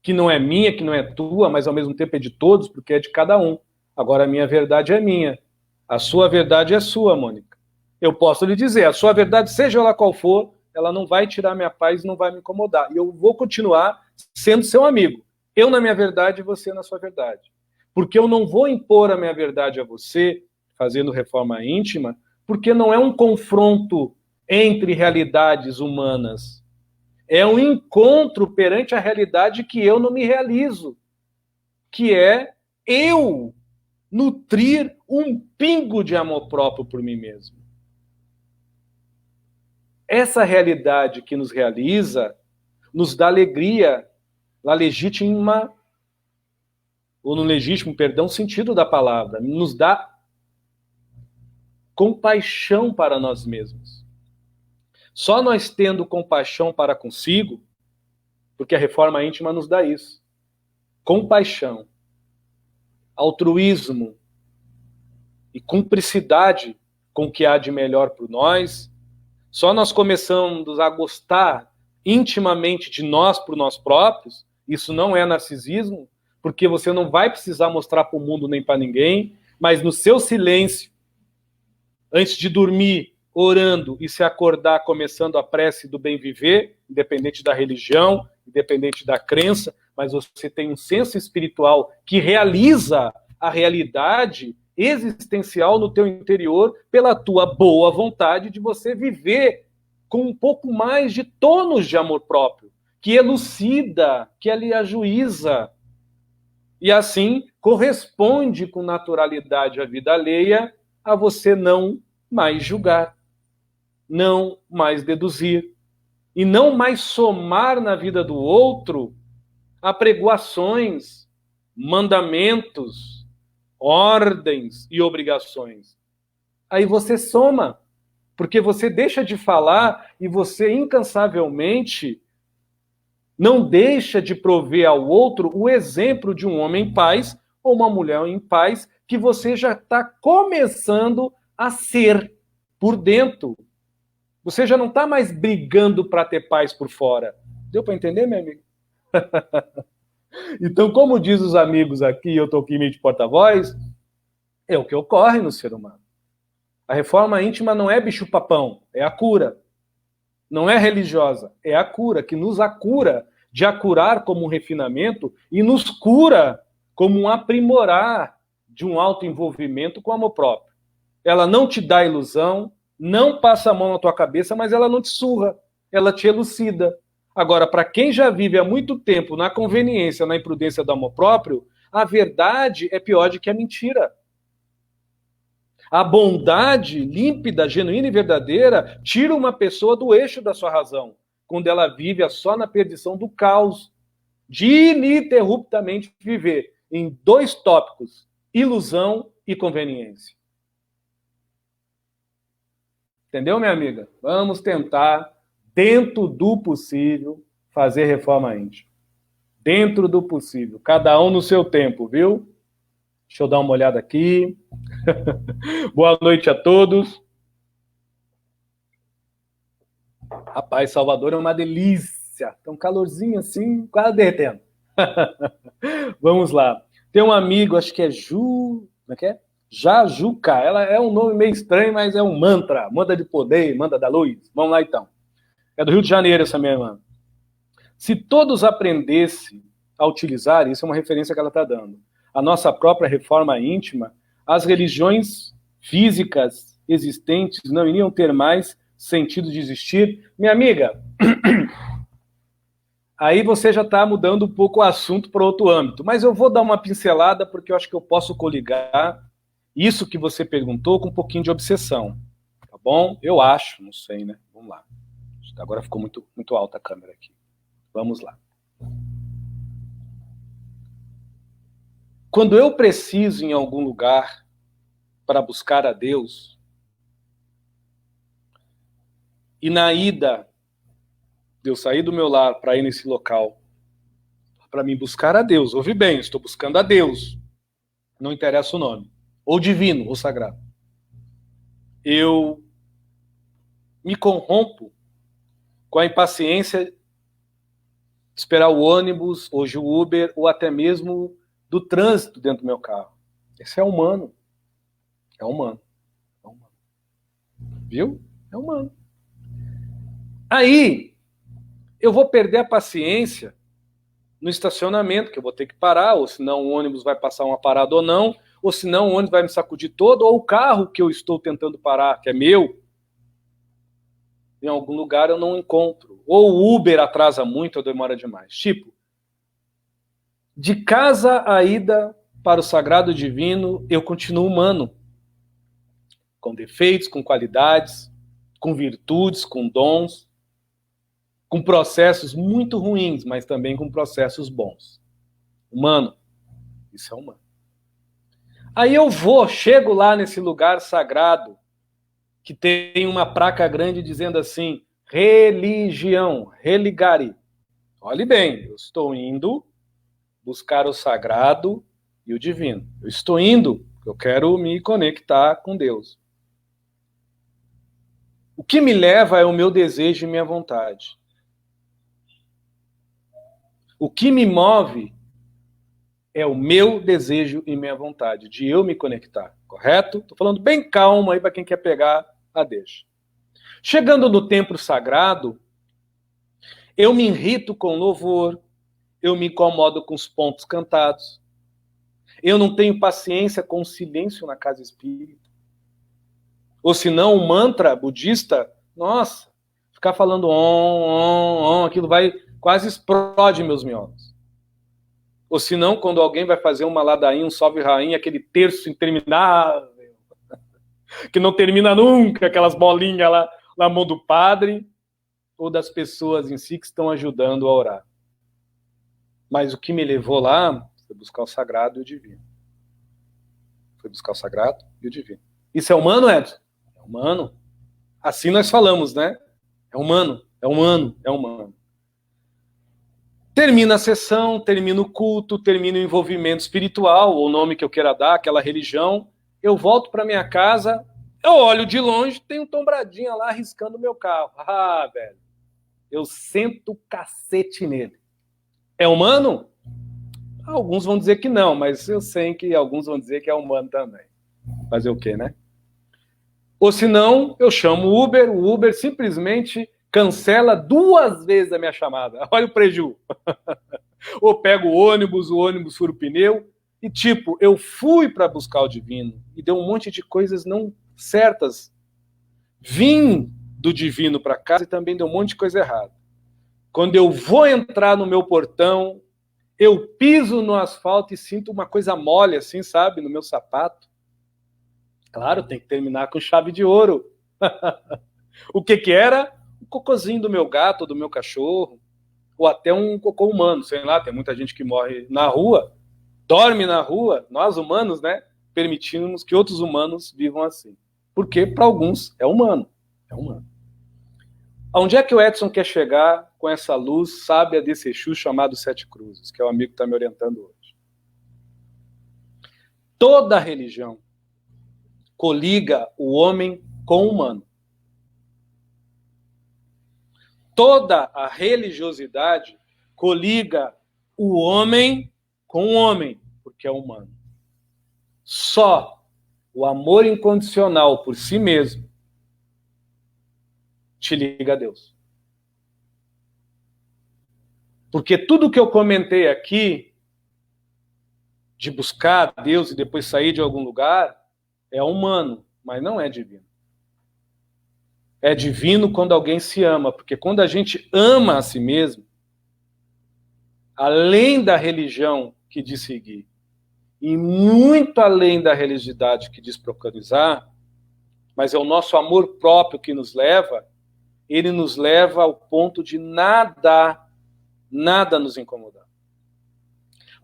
Que não é minha, que não é tua, mas ao mesmo tempo é de todos, porque é de cada um. Agora, a minha verdade é minha. A sua verdade é sua, Mônica. Eu posso lhe dizer, a sua verdade, seja ela qual for, ela não vai tirar minha paz, não vai me incomodar. E eu vou continuar sendo seu amigo. Eu na minha verdade e você na sua verdade. Porque eu não vou impor a minha verdade a você, fazendo reforma íntima, porque não é um confronto entre realidades humanas. É um encontro perante a realidade que eu não me realizo, que é eu nutrir um pingo de amor próprio por mim mesmo. Essa realidade que nos realiza nos dá alegria, na legítima, ou no legítimo, perdão, sentido da palavra, nos dá compaixão para nós mesmos. Só nós tendo compaixão para consigo, porque a reforma íntima nos dá isso. Compaixão, altruísmo e cumplicidade com o que há de melhor por nós. Só nós começamos a gostar intimamente de nós por nós próprios. Isso não é narcisismo, porque você não vai precisar mostrar para o mundo nem para ninguém, mas no seu silêncio, antes de dormir, orando e se acordar começando a prece do bem viver, independente da religião, independente da crença, mas você tem um senso espiritual que realiza a realidade existencial no teu interior pela tua boa vontade de você viver com um pouco mais de tônus de amor próprio, que elucida, que ele ajuiza, e assim corresponde com naturalidade à vida alheia a você não mais julgar, não mais deduzir, e não mais somar na vida do outro apregoações, mandamentos, ordens e obrigações. Aí você soma, porque você deixa de falar e você incansavelmente não deixa de prover ao outro o exemplo de um homem em paz ou uma mulher em paz que você já está começando a ser por dentro. Você já não está mais brigando para ter paz por fora. Deu para entender, meu amigo? Então, como diz os amigos aqui, eu estou aqui meio de porta-voz, é o que ocorre no ser humano. A reforma íntima não é bicho-papão, é a cura. Não é religiosa, é a cura, que nos acura de acurar como um refinamento e nos cura como um aprimorar de um autoenvolvimento com o amor próprio. Ela não te dá ilusão, não passa a mão na tua cabeça, mas ela não te surra, ela te elucida. Agora, para quem já vive há muito tempo na conveniência, na imprudência do amor próprio, a verdade é pior do que a mentira. A bondade límpida, genuína e verdadeira tira uma pessoa do eixo da sua razão, quando ela vive só na perdição do caos, de ininterruptamente viver em dois tópicos, ilusão e conveniência. Entendeu, minha amiga? Vamos tentar, dentro do possível, fazer reforma íntima. Dentro do possível. Cada um no seu tempo, viu? Deixa eu dar uma olhada aqui. Boa noite a todos. Rapaz, Salvador é uma delícia. Tem um calorzinho assim, quase derretendo. Vamos lá. Tem um amigo, acho que é Ju... Como é que é? Jajuca. Ela é um nome meio estranho, mas é um mantra. Manda de poder, manda da luz. Vamos lá, então. É do Rio de Janeiro, essa minha irmã. Se todos aprendessem a utilizar, isso é uma referência que ela está dando, a nossa própria reforma íntima, as religiões físicas existentes não iriam ter mais sentido de existir. Minha amiga, aí você já está mudando um pouco o assunto para outro âmbito, mas eu vou dar uma pincelada porque eu acho que eu posso coligar isso que você perguntou com um pouquinho de obsessão, tá bom? Eu acho, não sei, né? Vamos lá. Agora ficou muito alta a câmera aqui. Vamos lá. Quando eu preciso em algum lugar para buscar a Deus, e na ida de eu sair do meu lar para ir nesse local, para mim buscar a Deus, ouve bem, estou buscando a Deus, não interessa o nome, ou divino, ou sagrado, eu me corrompo com a impaciência de esperar o ônibus, hoje o Uber, ou até mesmo do trânsito dentro do meu carro. Esse é humano. É humano. É humano. Viu? É humano. Aí, eu vou perder a paciência no estacionamento, que eu vou ter que parar, ou senão o ônibus vai passar uma parada ou não, ou senão o ônibus vai me sacudir todo, ou o carro que eu estou tentando parar, que é meu, em algum lugar eu não encontro. Ou o Uber atrasa muito ou demora demais. Tipo, de casa à ida para o sagrado divino, eu continuo humano. Com defeitos, com qualidades, com virtudes, com dons, com processos muito ruins, mas também com processos bons. Humano. Isso é humano. Aí eu chego lá nesse lugar sagrado, que tem uma placa grande dizendo assim, religião, religare. Olhe bem, eu estou indo buscar o sagrado e o divino. Eu estou indo, eu quero me conectar com Deus. O que me leva é o meu desejo e minha vontade. O que me move é o meu desejo e minha vontade, de eu me conectar, correto? Estou falando bem calmo aí para quem quer pegar a deixa. Chegando no templo sagrado, eu me irrito com louvor, eu me incomodo com os pontos cantados. Eu não tenho paciência com o silêncio na casa espírita. Ou se não, o mantra budista, nossa, ficar falando aquilo vai quase explode meus miolos. Ou se não, quando alguém vai fazer uma ladainha, um salve rainha, aquele terço interminável, que não termina nunca, aquelas bolinhas lá na mão do padre, ou das pessoas em si que estão ajudando a orar. Mas o que me levou lá foi buscar o sagrado e o divino. Foi buscar o sagrado e o divino. Isso é humano, Edson? É humano. Assim nós falamos, né? É humano, é humano, é humano. Termina a sessão, termina o culto, termina o envolvimento espiritual, ou o nome que eu queira dar, aquela religião. Eu volto para minha casa, eu olho de longe, tem um tombradinha lá arriscando o meu carro. Ah, velho. Eu sento o cacete nele. É humano? Alguns vão dizer que não, mas eu sei que alguns vão dizer que é humano também. Fazer o quê, né? Ou se não, eu chamo o Uber simplesmente cancela 2 vezes a minha chamada. Olha o preju. Ou pego o ônibus fura o pneu. E tipo, eu fui para buscar o divino e deu um monte de coisas não certas. Vim do divino para casa e também deu um monte de coisa errada. Quando eu vou entrar no meu portão, eu piso no asfalto e sinto uma coisa mole, assim, sabe, no meu sapato. Claro, tem que terminar com chave de ouro. O que era? O cocôzinho do meu gato, do meu cachorro, ou até um cocô humano, sei lá, tem muita gente que morre na rua, dorme na rua, nós humanos, né, permitimos que outros humanos vivam assim. Porque para alguns é humano, é humano. Aonde é que o Edson quer chegar com essa luz sábia desse Exu chamado Sete Cruzes, que é o amigo que está me orientando hoje? Toda religião coliga o homem com o humano. Toda a religiosidade coliga o homem com o homem, porque é humano. Só o amor incondicional por si mesmo te liga a Deus. Porque tudo que eu comentei aqui, de buscar Deus e depois sair de algum lugar, é humano, mas não é divino. É divino quando alguém se ama, porque quando a gente ama a si mesmo, além da religião que diz seguir, e muito além da religiosidade que diz preconizar, mas é o nosso amor próprio que nos leva, ele nos leva ao ponto de nada nos incomodar.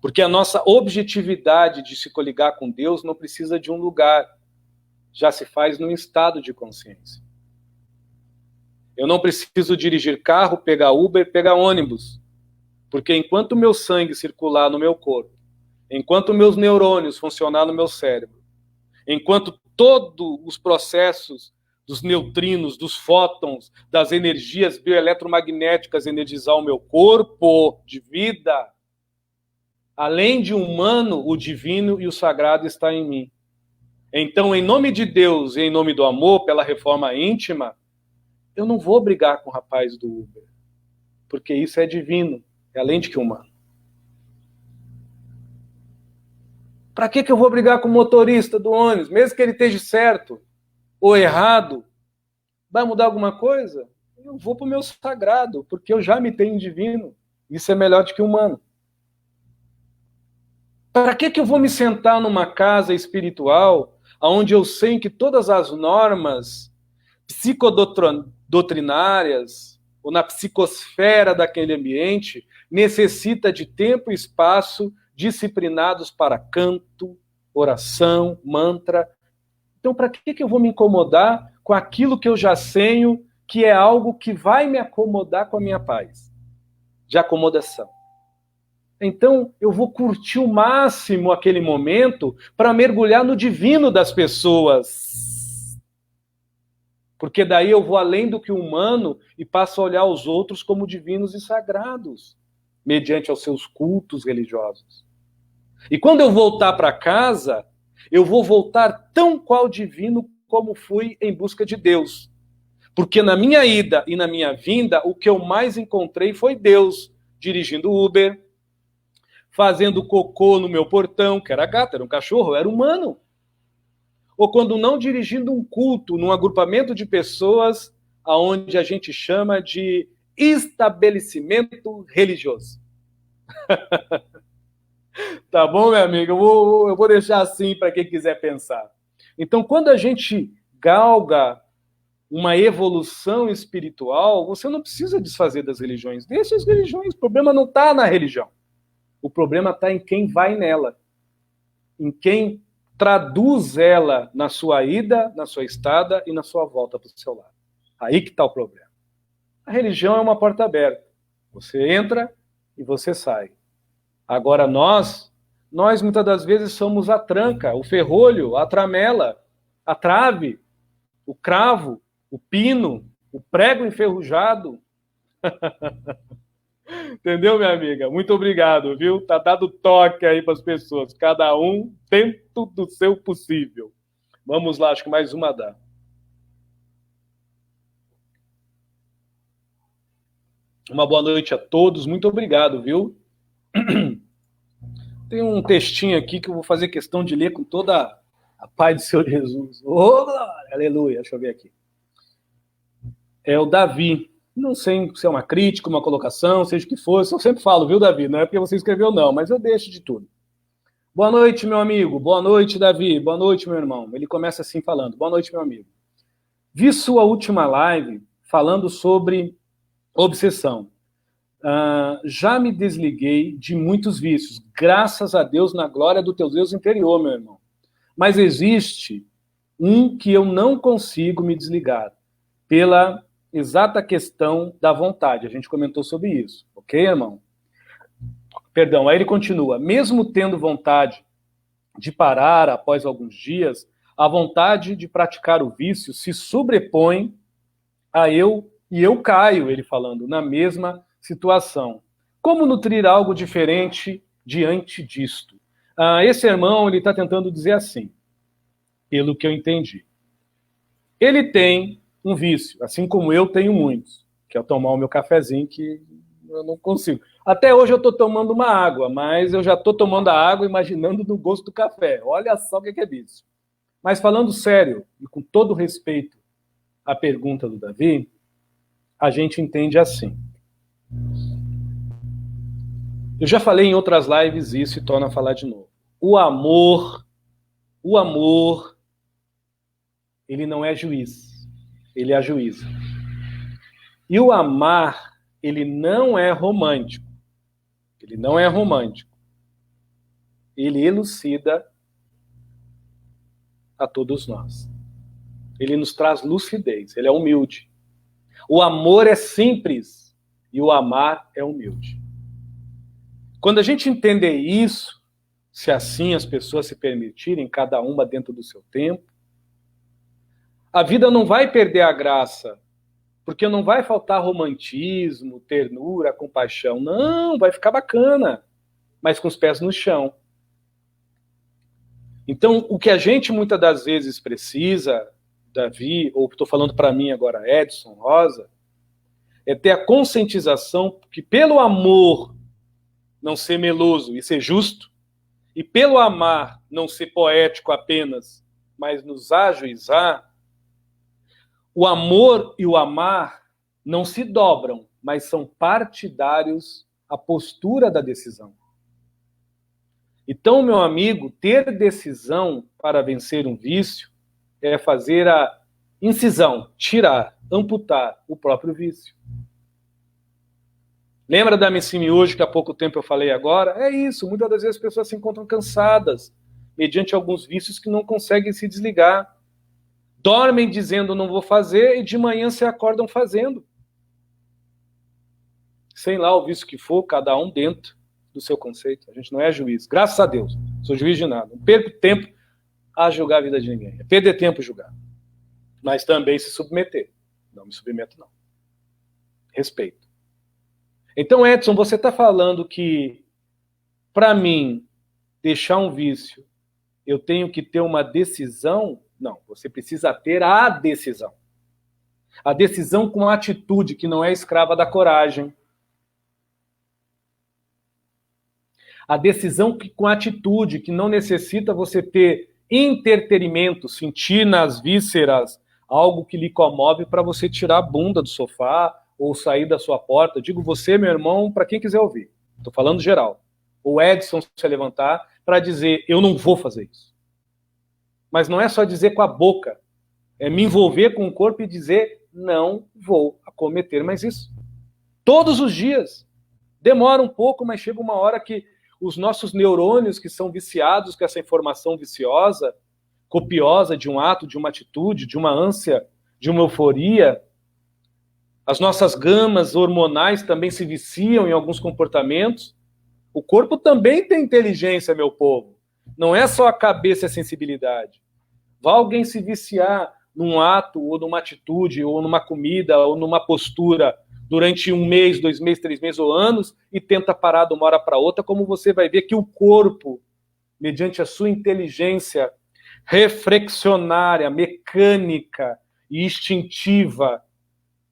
Porque a nossa objetividade de se coligar com Deus não precisa de um lugar, já se faz num estado de consciência. Eu não preciso dirigir carro, pegar Uber, pegar ônibus. Porque enquanto o meu sangue circular no meu corpo, enquanto meus neurônios funcionar no meu cérebro, enquanto todos os processos dos neutrinos, dos fótons, das energias bioeletromagnéticas energizar o meu corpo de vida, além de humano, o divino e o sagrado está em mim. Então, em nome de Deus e em nome do amor, pela reforma íntima, eu não vou brigar com o rapaz do Uber, porque isso é divino, é além de que humano. Para que eu vou brigar com o motorista do ônibus, mesmo que ele esteja certo ou errado? Vai mudar alguma coisa? Eu vou para o meu sagrado, porque eu já me tenho divino. Isso é melhor do que humano. Para que eu vou me sentar numa casa espiritual, onde eu sei que todas as normas psicodoutrinárias, ou na psicosfera daquele ambiente, necessita de tempo e espaço disciplinados para canto, oração, mantra. Então, para que eu vou me incomodar com aquilo que eu já sei, que é algo que vai me acomodar com a minha paz? De acomodação. Então, eu vou curtir o máximo aquele momento para mergulhar no divino das pessoas. Porque daí eu vou além do que humano e passo a olhar os outros como divinos e sagrados, mediante aos seus cultos religiosos. E quando eu voltar para casa, eu vou voltar tão qual divino como fui em busca de Deus. Porque na minha ida e na minha vinda, o que eu mais encontrei foi Deus, dirigindo o Uber, fazendo cocô no meu portão, que era gato, era um cachorro, era humano. Ou quando não dirigindo um culto num agrupamento de pessoas aonde a gente chama de estabelecimento religioso. Tá bom, meu amigo? Eu vou deixar assim para quem quiser pensar. Então, quando a gente galga uma evolução espiritual, você não precisa desfazer das religiões. Deixa as religiões. O problema não está na religião. O problema está em quem vai nela. Em quem traduz ela na sua ida, na sua estada e na sua volta para o seu lado. Aí que está o problema. A religião é uma porta aberta. Você entra e você sai. Agora nós muitas das vezes somos a tranca, o ferrolho, a tramela, a trave, o cravo, o pino, o prego enferrujado. Entendeu, minha amiga? Muito obrigado, viu? Tá dado toque aí para as pessoas, cada um dentro do seu possível. Vamos lá, acho que mais uma dá. Uma boa noite a todos, muito obrigado, viu? Tem um textinho aqui que eu vou fazer questão de ler com toda a paz do Senhor Jesus. Oh, glória, aleluia, deixa eu ver aqui. É o Davi. Não sei se é uma crítica, uma colocação, seja o que for. Eu sempre falo, viu, Davi? Não é porque você escreveu, não, mas eu deixo de tudo. Boa noite, meu amigo. Boa noite, Davi. Boa noite, meu irmão. Ele começa assim falando. Boa noite, meu amigo. Vi sua última live falando sobre obsessão. Já me desliguei de muitos vícios. Graças a Deus, na glória do teu Deus interior, meu irmão. Mas existe um que eu não consigo me desligar. Pela exata questão da vontade. A gente comentou sobre isso. Ok, irmão? Perdão, aí ele continua. Mesmo tendo vontade de parar após alguns dias, a vontade de praticar o vício se sobrepõe a eu, e eu caio, ele falando, na mesma situação. Como nutrir algo diferente diante disto? Esse irmão, ele está tentando dizer assim, pelo que eu entendi. Ele tem um vício, assim como eu tenho muitos, que é tomar o meu cafezinho, que eu não consigo. Até hoje eu estou tomando uma água, mas eu já estou tomando a água imaginando no gosto do café. Olha só o que é vício. Mas falando sério, e com todo respeito à pergunta do Davi, a gente entende assim. Eu já falei em outras lives isso e torno a falar de novo. O amor, ele não é juiz, ele ajuiza. E o amar, ele não é romântico. Ele não é romântico. Ele elucida a todos nós. Ele nos traz lucidez, ele é humilde. O amor é simples e o amar é humilde. Quando a gente entender isso, se assim as pessoas se permitirem, cada uma dentro do seu tempo, a vida não vai perder a graça, porque não vai faltar romantismo, ternura, compaixão. Não, vai ficar bacana, mas com os pés no chão. Então, o que a gente muitas das vezes precisa, Davi, ou estou falando para mim agora, Edson, Rosa, é ter a conscientização que pelo amor não ser meloso e ser justo, e pelo amar não ser poético apenas, mas nos ajuizar, o amor e o amar não se dobram, mas são partidários à postura da decisão. Então, meu amigo, ter decisão para vencer um vício é fazer a incisão, tirar, amputar o próprio vício. Lembra da Missimi hoje, que há pouco tempo eu falei agora? É isso, muitas das vezes as pessoas se encontram cansadas, mediante alguns vícios que não conseguem se desligar. Dormem dizendo não vou fazer e de manhã se acordam fazendo. Sei lá o vício que for, cada um dentro do seu conceito. A gente não é juiz. Graças a Deus, sou juiz de nada. Não perco tempo a julgar a vida de ninguém. É perder tempo julgar. Mas também se submeter. Não me submeto, não. Respeito. Então, Edson, você está falando que, para mim, deixar um vício, eu tenho que ter uma decisão? Não, você precisa ter a decisão. A decisão com a atitude que não é escrava da coragem. A decisão com atitude, que não necessita você ter entretenimento, sentir nas vísceras algo que lhe comove para você tirar a bunda do sofá ou sair da sua porta. Digo você, meu irmão, para quem quiser ouvir. Estou falando geral. O Edson se levantar para dizer, eu não vou fazer isso. Mas não é só dizer com a boca. É me envolver com o corpo e dizer, não vou cometer mais isso. Todos os dias. Demora um pouco, mas chega uma hora que os nossos neurônios que são viciados com essa informação viciosa, copiosa de um ato, de uma atitude, de uma ânsia, de uma euforia, as nossas gamas hormonais também se viciam em alguns comportamentos. O corpo também tem inteligência, meu povo. Não é só a cabeça e a sensibilidade. Vai alguém se viciar num ato, ou numa atitude, ou numa comida, ou numa postura durante 1 mês, 2 meses, 3 meses ou anos e tenta parar de uma hora para outra, como você vai ver que o corpo, mediante a sua inteligência reflexionária, mecânica e instintiva,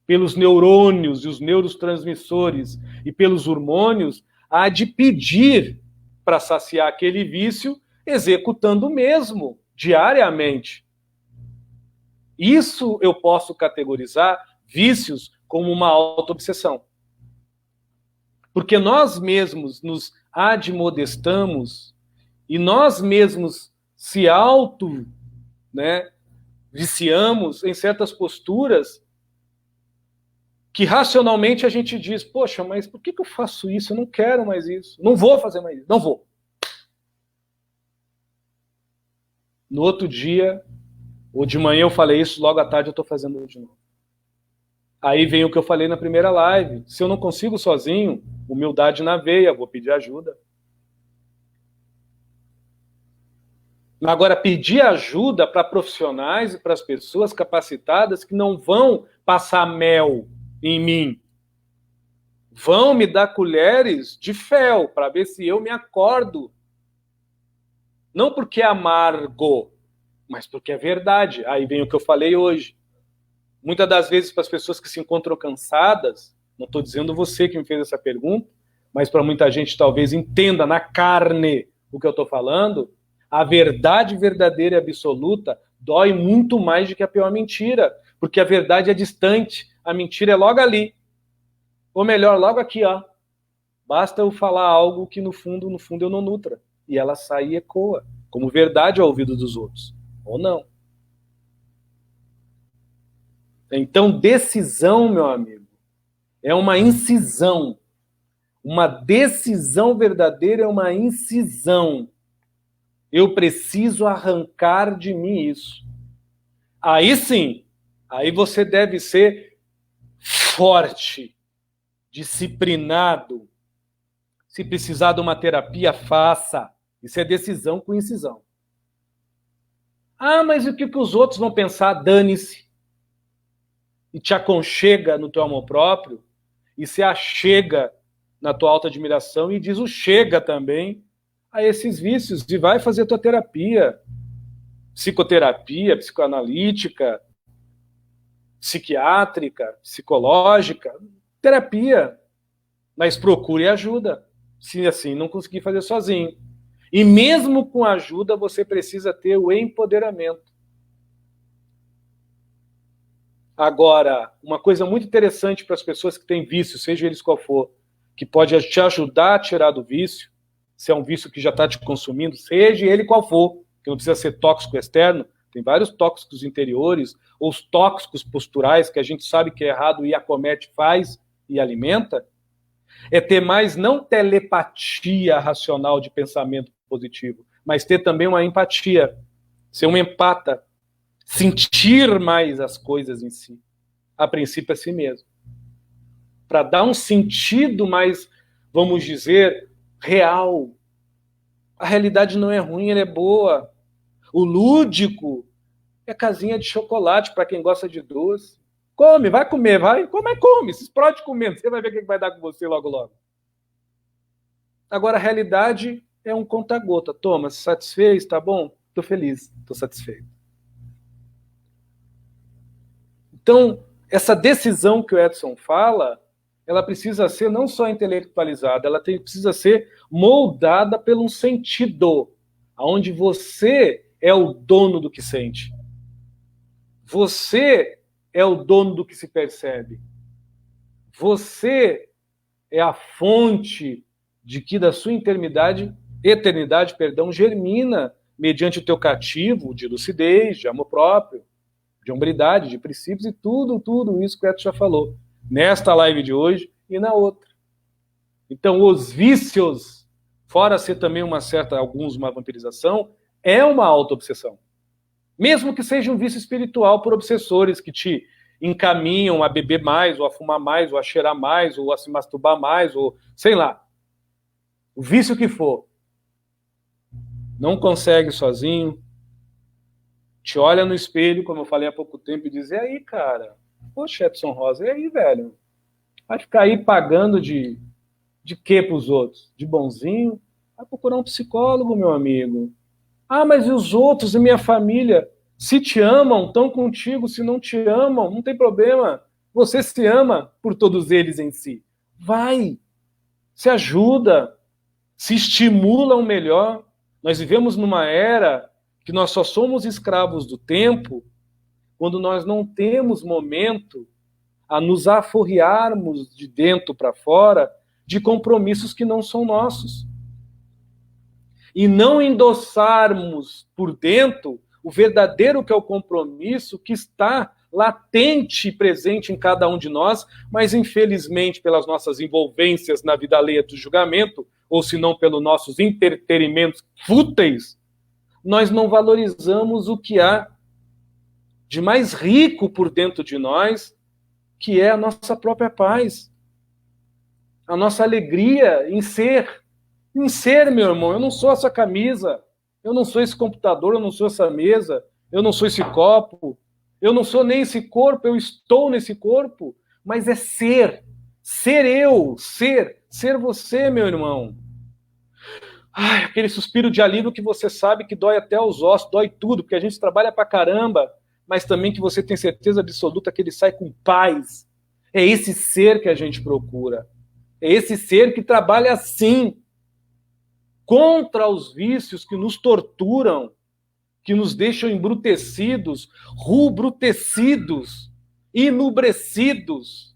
pelos neurônios e os neurotransmissores e pelos hormônios, há de pedir para saciar aquele vício, executando mesmo, diariamente. Isso eu posso categorizar vícios como uma auto-obsessão. Porque nós mesmos nos admodestamos e nós mesmos se viciamos em certas posturas que racionalmente a gente diz, poxa, mas por que eu faço isso? Eu não quero mais isso. Não vou fazer mais isso. Não vou. No outro dia, ou de manhã eu falei isso, logo à tarde eu estou fazendo de novo. Aí vem o que eu falei na primeira live. Se eu não consigo sozinho, humildade na veia, vou pedir ajuda. Agora, pedir ajuda para profissionais e para as pessoas capacitadas que não vão passar mel em mim. Vão me dar colheres de fel para ver se eu me acordo. Não porque é amargo, mas porque é verdade. Aí vem o que eu falei hoje. Muitas das vezes, para as pessoas que se encontram cansadas, não estou dizendo você que me fez essa pergunta, mas para muita gente talvez entenda na carne o que eu estou falando, a verdade verdadeira e absoluta dói muito mais do que a pior mentira, porque a verdade é distante, a mentira é logo ali. Ou melhor, logo aqui, ó. Basta eu falar algo que no fundo eu não nutra. E ela sai e ecoa, como verdade ao ouvido dos outros. Ou não. Então, decisão, meu amigo, é uma incisão. Uma decisão verdadeira é uma incisão. Eu preciso arrancar de mim isso. Aí sim, aí você deve ser forte, disciplinado. Se precisar de uma terapia, faça. Isso é decisão com incisão. Ah, mas o que os outros vão pensar? Dane-se. E te aconchega no teu amor próprio, e se achega na tua alta admiração, e diz o chega também a esses vícios, e vai fazer a tua terapia, psicoterapia, psicoanalítica, psiquiátrica, psicológica, terapia, mas procure ajuda, se assim não conseguir fazer sozinho. E mesmo com ajuda, você precisa ter o empoderamento. Agora, uma coisa muito interessante para as pessoas que têm vício, seja eles qual for, que pode te ajudar a tirar do vício, se é um vício que já está te consumindo, seja ele qual for, que não precisa ser tóxico externo, tem vários tóxicos interiores, ou os tóxicos posturais, que a gente sabe que é errado e acomete, faz e alimenta, é ter mais não telepatia racional de pensamento positivo, mas ter também uma empatia, ser um empata, sentir mais as coisas em si, a princípio a si mesmo, para dar um sentido mais, vamos dizer, real. A realidade não é ruim, ela é boa. O lúdico é casinha de chocolate para quem gosta de doce. Come, vai comer, vai. Come, se explode comendo, você vai ver o que vai dar com você logo, logo. Agora, a realidade é um conta-gota. Toma, se satisfez, tá bom? Tô feliz, tô satisfeito. Então, essa decisão que o Edson fala ela precisa ser não só intelectualizada, ela precisa ser moldada por um sentido, onde você é o dono do que sente. Você é o dono do que se percebe. Você é a fonte de que da sua eternidade, germina mediante o teu cativo de lucidez, de amor próprio, de hombridade, de princípios e tudo isso que o Eto já falou. Nesta live de hoje e na outra. Então, os vícios, fora ser também uma vampirização, é uma auto-obsessão. Mesmo que seja um vício espiritual por obsessores que te encaminham a beber mais, ou a fumar mais, ou a cheirar mais, ou a se masturbar mais, ou sei lá. O vício que for. Não consegue sozinho. Te olha no espelho, como eu falei há pouco tempo, e diz, e aí, cara? Poxa, Edson Rosa, e aí, velho? Vai ficar aí pagando de quê pros outros? De bonzinho? Vai procurar um psicólogo, meu amigo. Ah, mas e os outros, e minha família? Se te amam, estão contigo. Se não te amam, não tem problema. Você se ama por todos eles em si. Vai, se ajuda, se estimula o melhor. Nós vivemos numa era que nós só somos escravos do tempo quando nós não temos momento a nos aforrearmos de dentro para fora de compromissos que não são nossos. E não endossarmos por dentro o verdadeiro que é o compromisso que está latente e presente em cada um de nós, mas infelizmente pelas nossas envolvências na vida alheia do julgamento, ou se não pelos nossos entretenimentos fúteis, nós não valorizamos o que há de mais rico por dentro de nós, que é a nossa própria paz, a nossa alegria em ser. Em ser, meu irmão, eu não sou essa camisa, eu não sou esse computador, eu não sou essa mesa, eu não sou esse copo, eu não sou nem esse corpo, eu estou nesse corpo, mas é ser eu, ser você, meu irmão. Ai, aquele suspiro de alívio que você sabe que dói até os ossos, dói tudo, porque a gente trabalha pra caramba, mas também que você tem certeza absoluta que ele sai com paz. É esse ser que a gente procura, é esse ser que trabalha assim, contra os vícios que nos torturam, que nos deixam embrutecidos, rubrutecidos, enubrecidos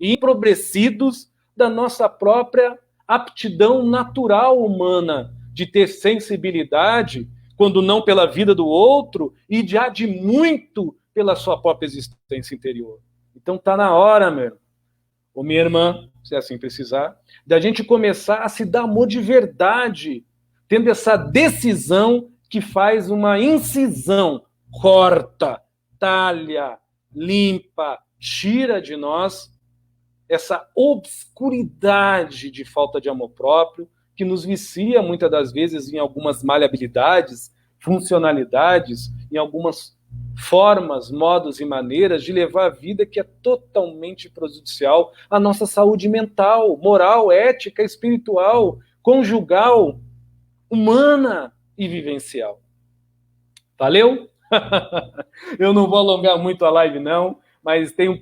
e empobrecidos da nossa própria aptidão natural humana de ter sensibilidade, quando não pela vida do outro, e já de muito pela sua própria existência interior. Então tá na hora, meu irmão, ou minha irmã, se assim precisar, da gente começar a se dar amor de verdade, tendo essa decisão que faz uma incisão, corta, talha, limpa, tira de nós essa obscuridade de falta de amor próprio, que nos vicia muitas das vezes em algumas maleabilidades, funcionalidades, em algumas formas, modos e maneiras de levar a vida que é totalmente prejudicial à nossa saúde mental, moral, ética, espiritual, conjugal, humana e vivencial. Valeu? Eu não vou alongar muito a live, não, mas tem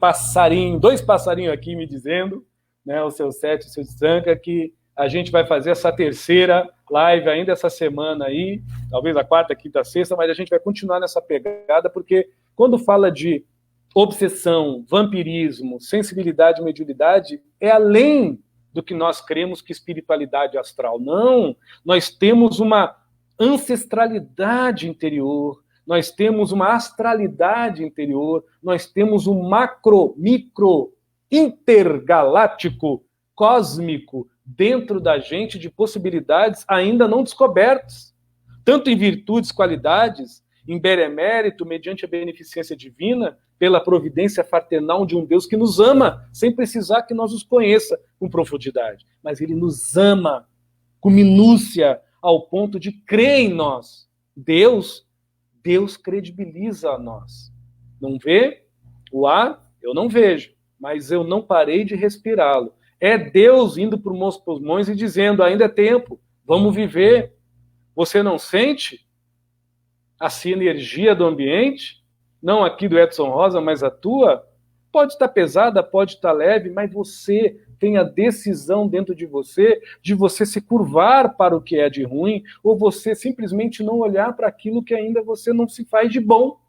dois passarinhos aqui me dizendo, né, o seu Sete e o seu Zanca, que a gente vai fazer essa terceira live ainda essa semana aí, talvez a quarta, quinta, sexta, mas a gente vai continuar nessa pegada, porque quando fala de obsessão, vampirismo, sensibilidade e mediunidade, é além do que nós cremos que espiritualidade astral. Não, nós temos uma ancestralidade interior, nós temos uma astralidade interior, nós temos um macro, micro, intergaláctico, cósmico, dentro da gente de possibilidades ainda não descobertas, tanto em virtudes, qualidades, em benemérito, mediante a beneficência divina, pela providência fraternal de um Deus que nos ama, sem precisar que nós os conheça com profundidade. Mas ele nos ama com minúcia, ao ponto de crer em nós. Deus credibiliza a nós. Não vê o ar? Eu não vejo, mas eu não parei de respirá-lo. É Deus indo para os meus pulmões e dizendo, ainda é tempo, vamos viver. Você não sente a sinergia do ambiente? Não aqui do Edson Rosa, mas a tua? Pode estar pesada, pode estar leve, mas você tem a decisão dentro de você se curvar para o que é de ruim, ou você simplesmente não olhar para aquilo que ainda você não se faz de bom.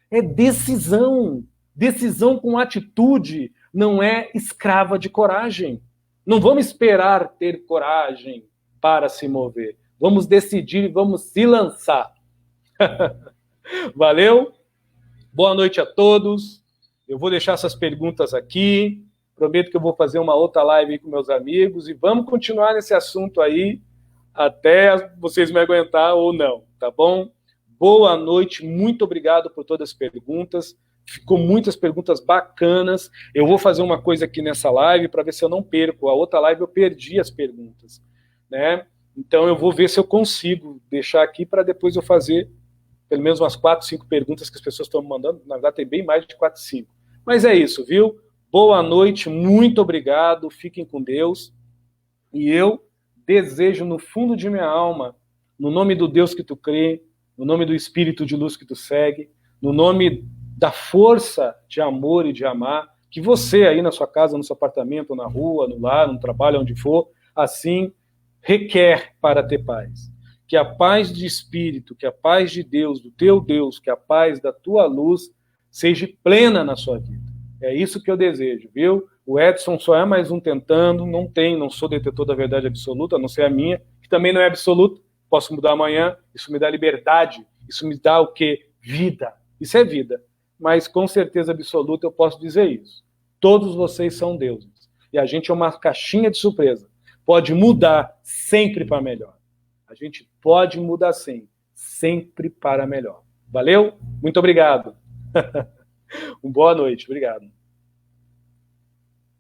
É decisão. Decisão com atitude não é escrava de coragem. Não vamos esperar ter coragem para se mover. Vamos decidir e vamos se lançar. Valeu? Boa noite a todos. Eu vou deixar essas perguntas aqui. Prometo que eu vou fazer uma outra live com meus amigos e vamos continuar nesse assunto aí até vocês me aguentar ou não, tá bom? Boa noite, muito obrigado por todas as perguntas. Ficou muitas perguntas bacanas. Eu vou fazer uma coisa aqui nessa live para ver se eu não perco. A outra live eu perdi as perguntas, né? Então eu vou ver se eu consigo deixar aqui para depois eu fazer pelo menos umas 4, 5 perguntas que as pessoas estão me mandando. Na verdade tem bem mais de 4, 5. Mas é isso, viu? Boa noite, muito obrigado. Fiquem com Deus. E eu desejo no fundo de minha alma, no nome do Deus que tu crê, no nome do Espírito de luz que tu segue, no nome da força de amor e de amar, que você aí na sua casa, no seu apartamento, na rua, no lar, no trabalho, onde for, assim requer para ter paz. Que a paz de Espírito, que a paz de Deus, do teu Deus, que a paz da tua luz seja plena na sua vida. É isso que eu desejo, viu? O Edson só é mais um tentando, não sou detetor da verdade absoluta, a não ser a minha, que também não é absoluta, posso mudar amanhã, isso me dá liberdade, isso me dá o quê? Vida. Isso é vida. Mas com certeza absoluta eu posso dizer isso. Todos vocês são deuses. E a gente é uma caixinha de surpresa. Pode mudar sempre para melhor. A gente pode mudar sim, sempre para melhor. Valeu? Muito obrigado. Boa noite, obrigado.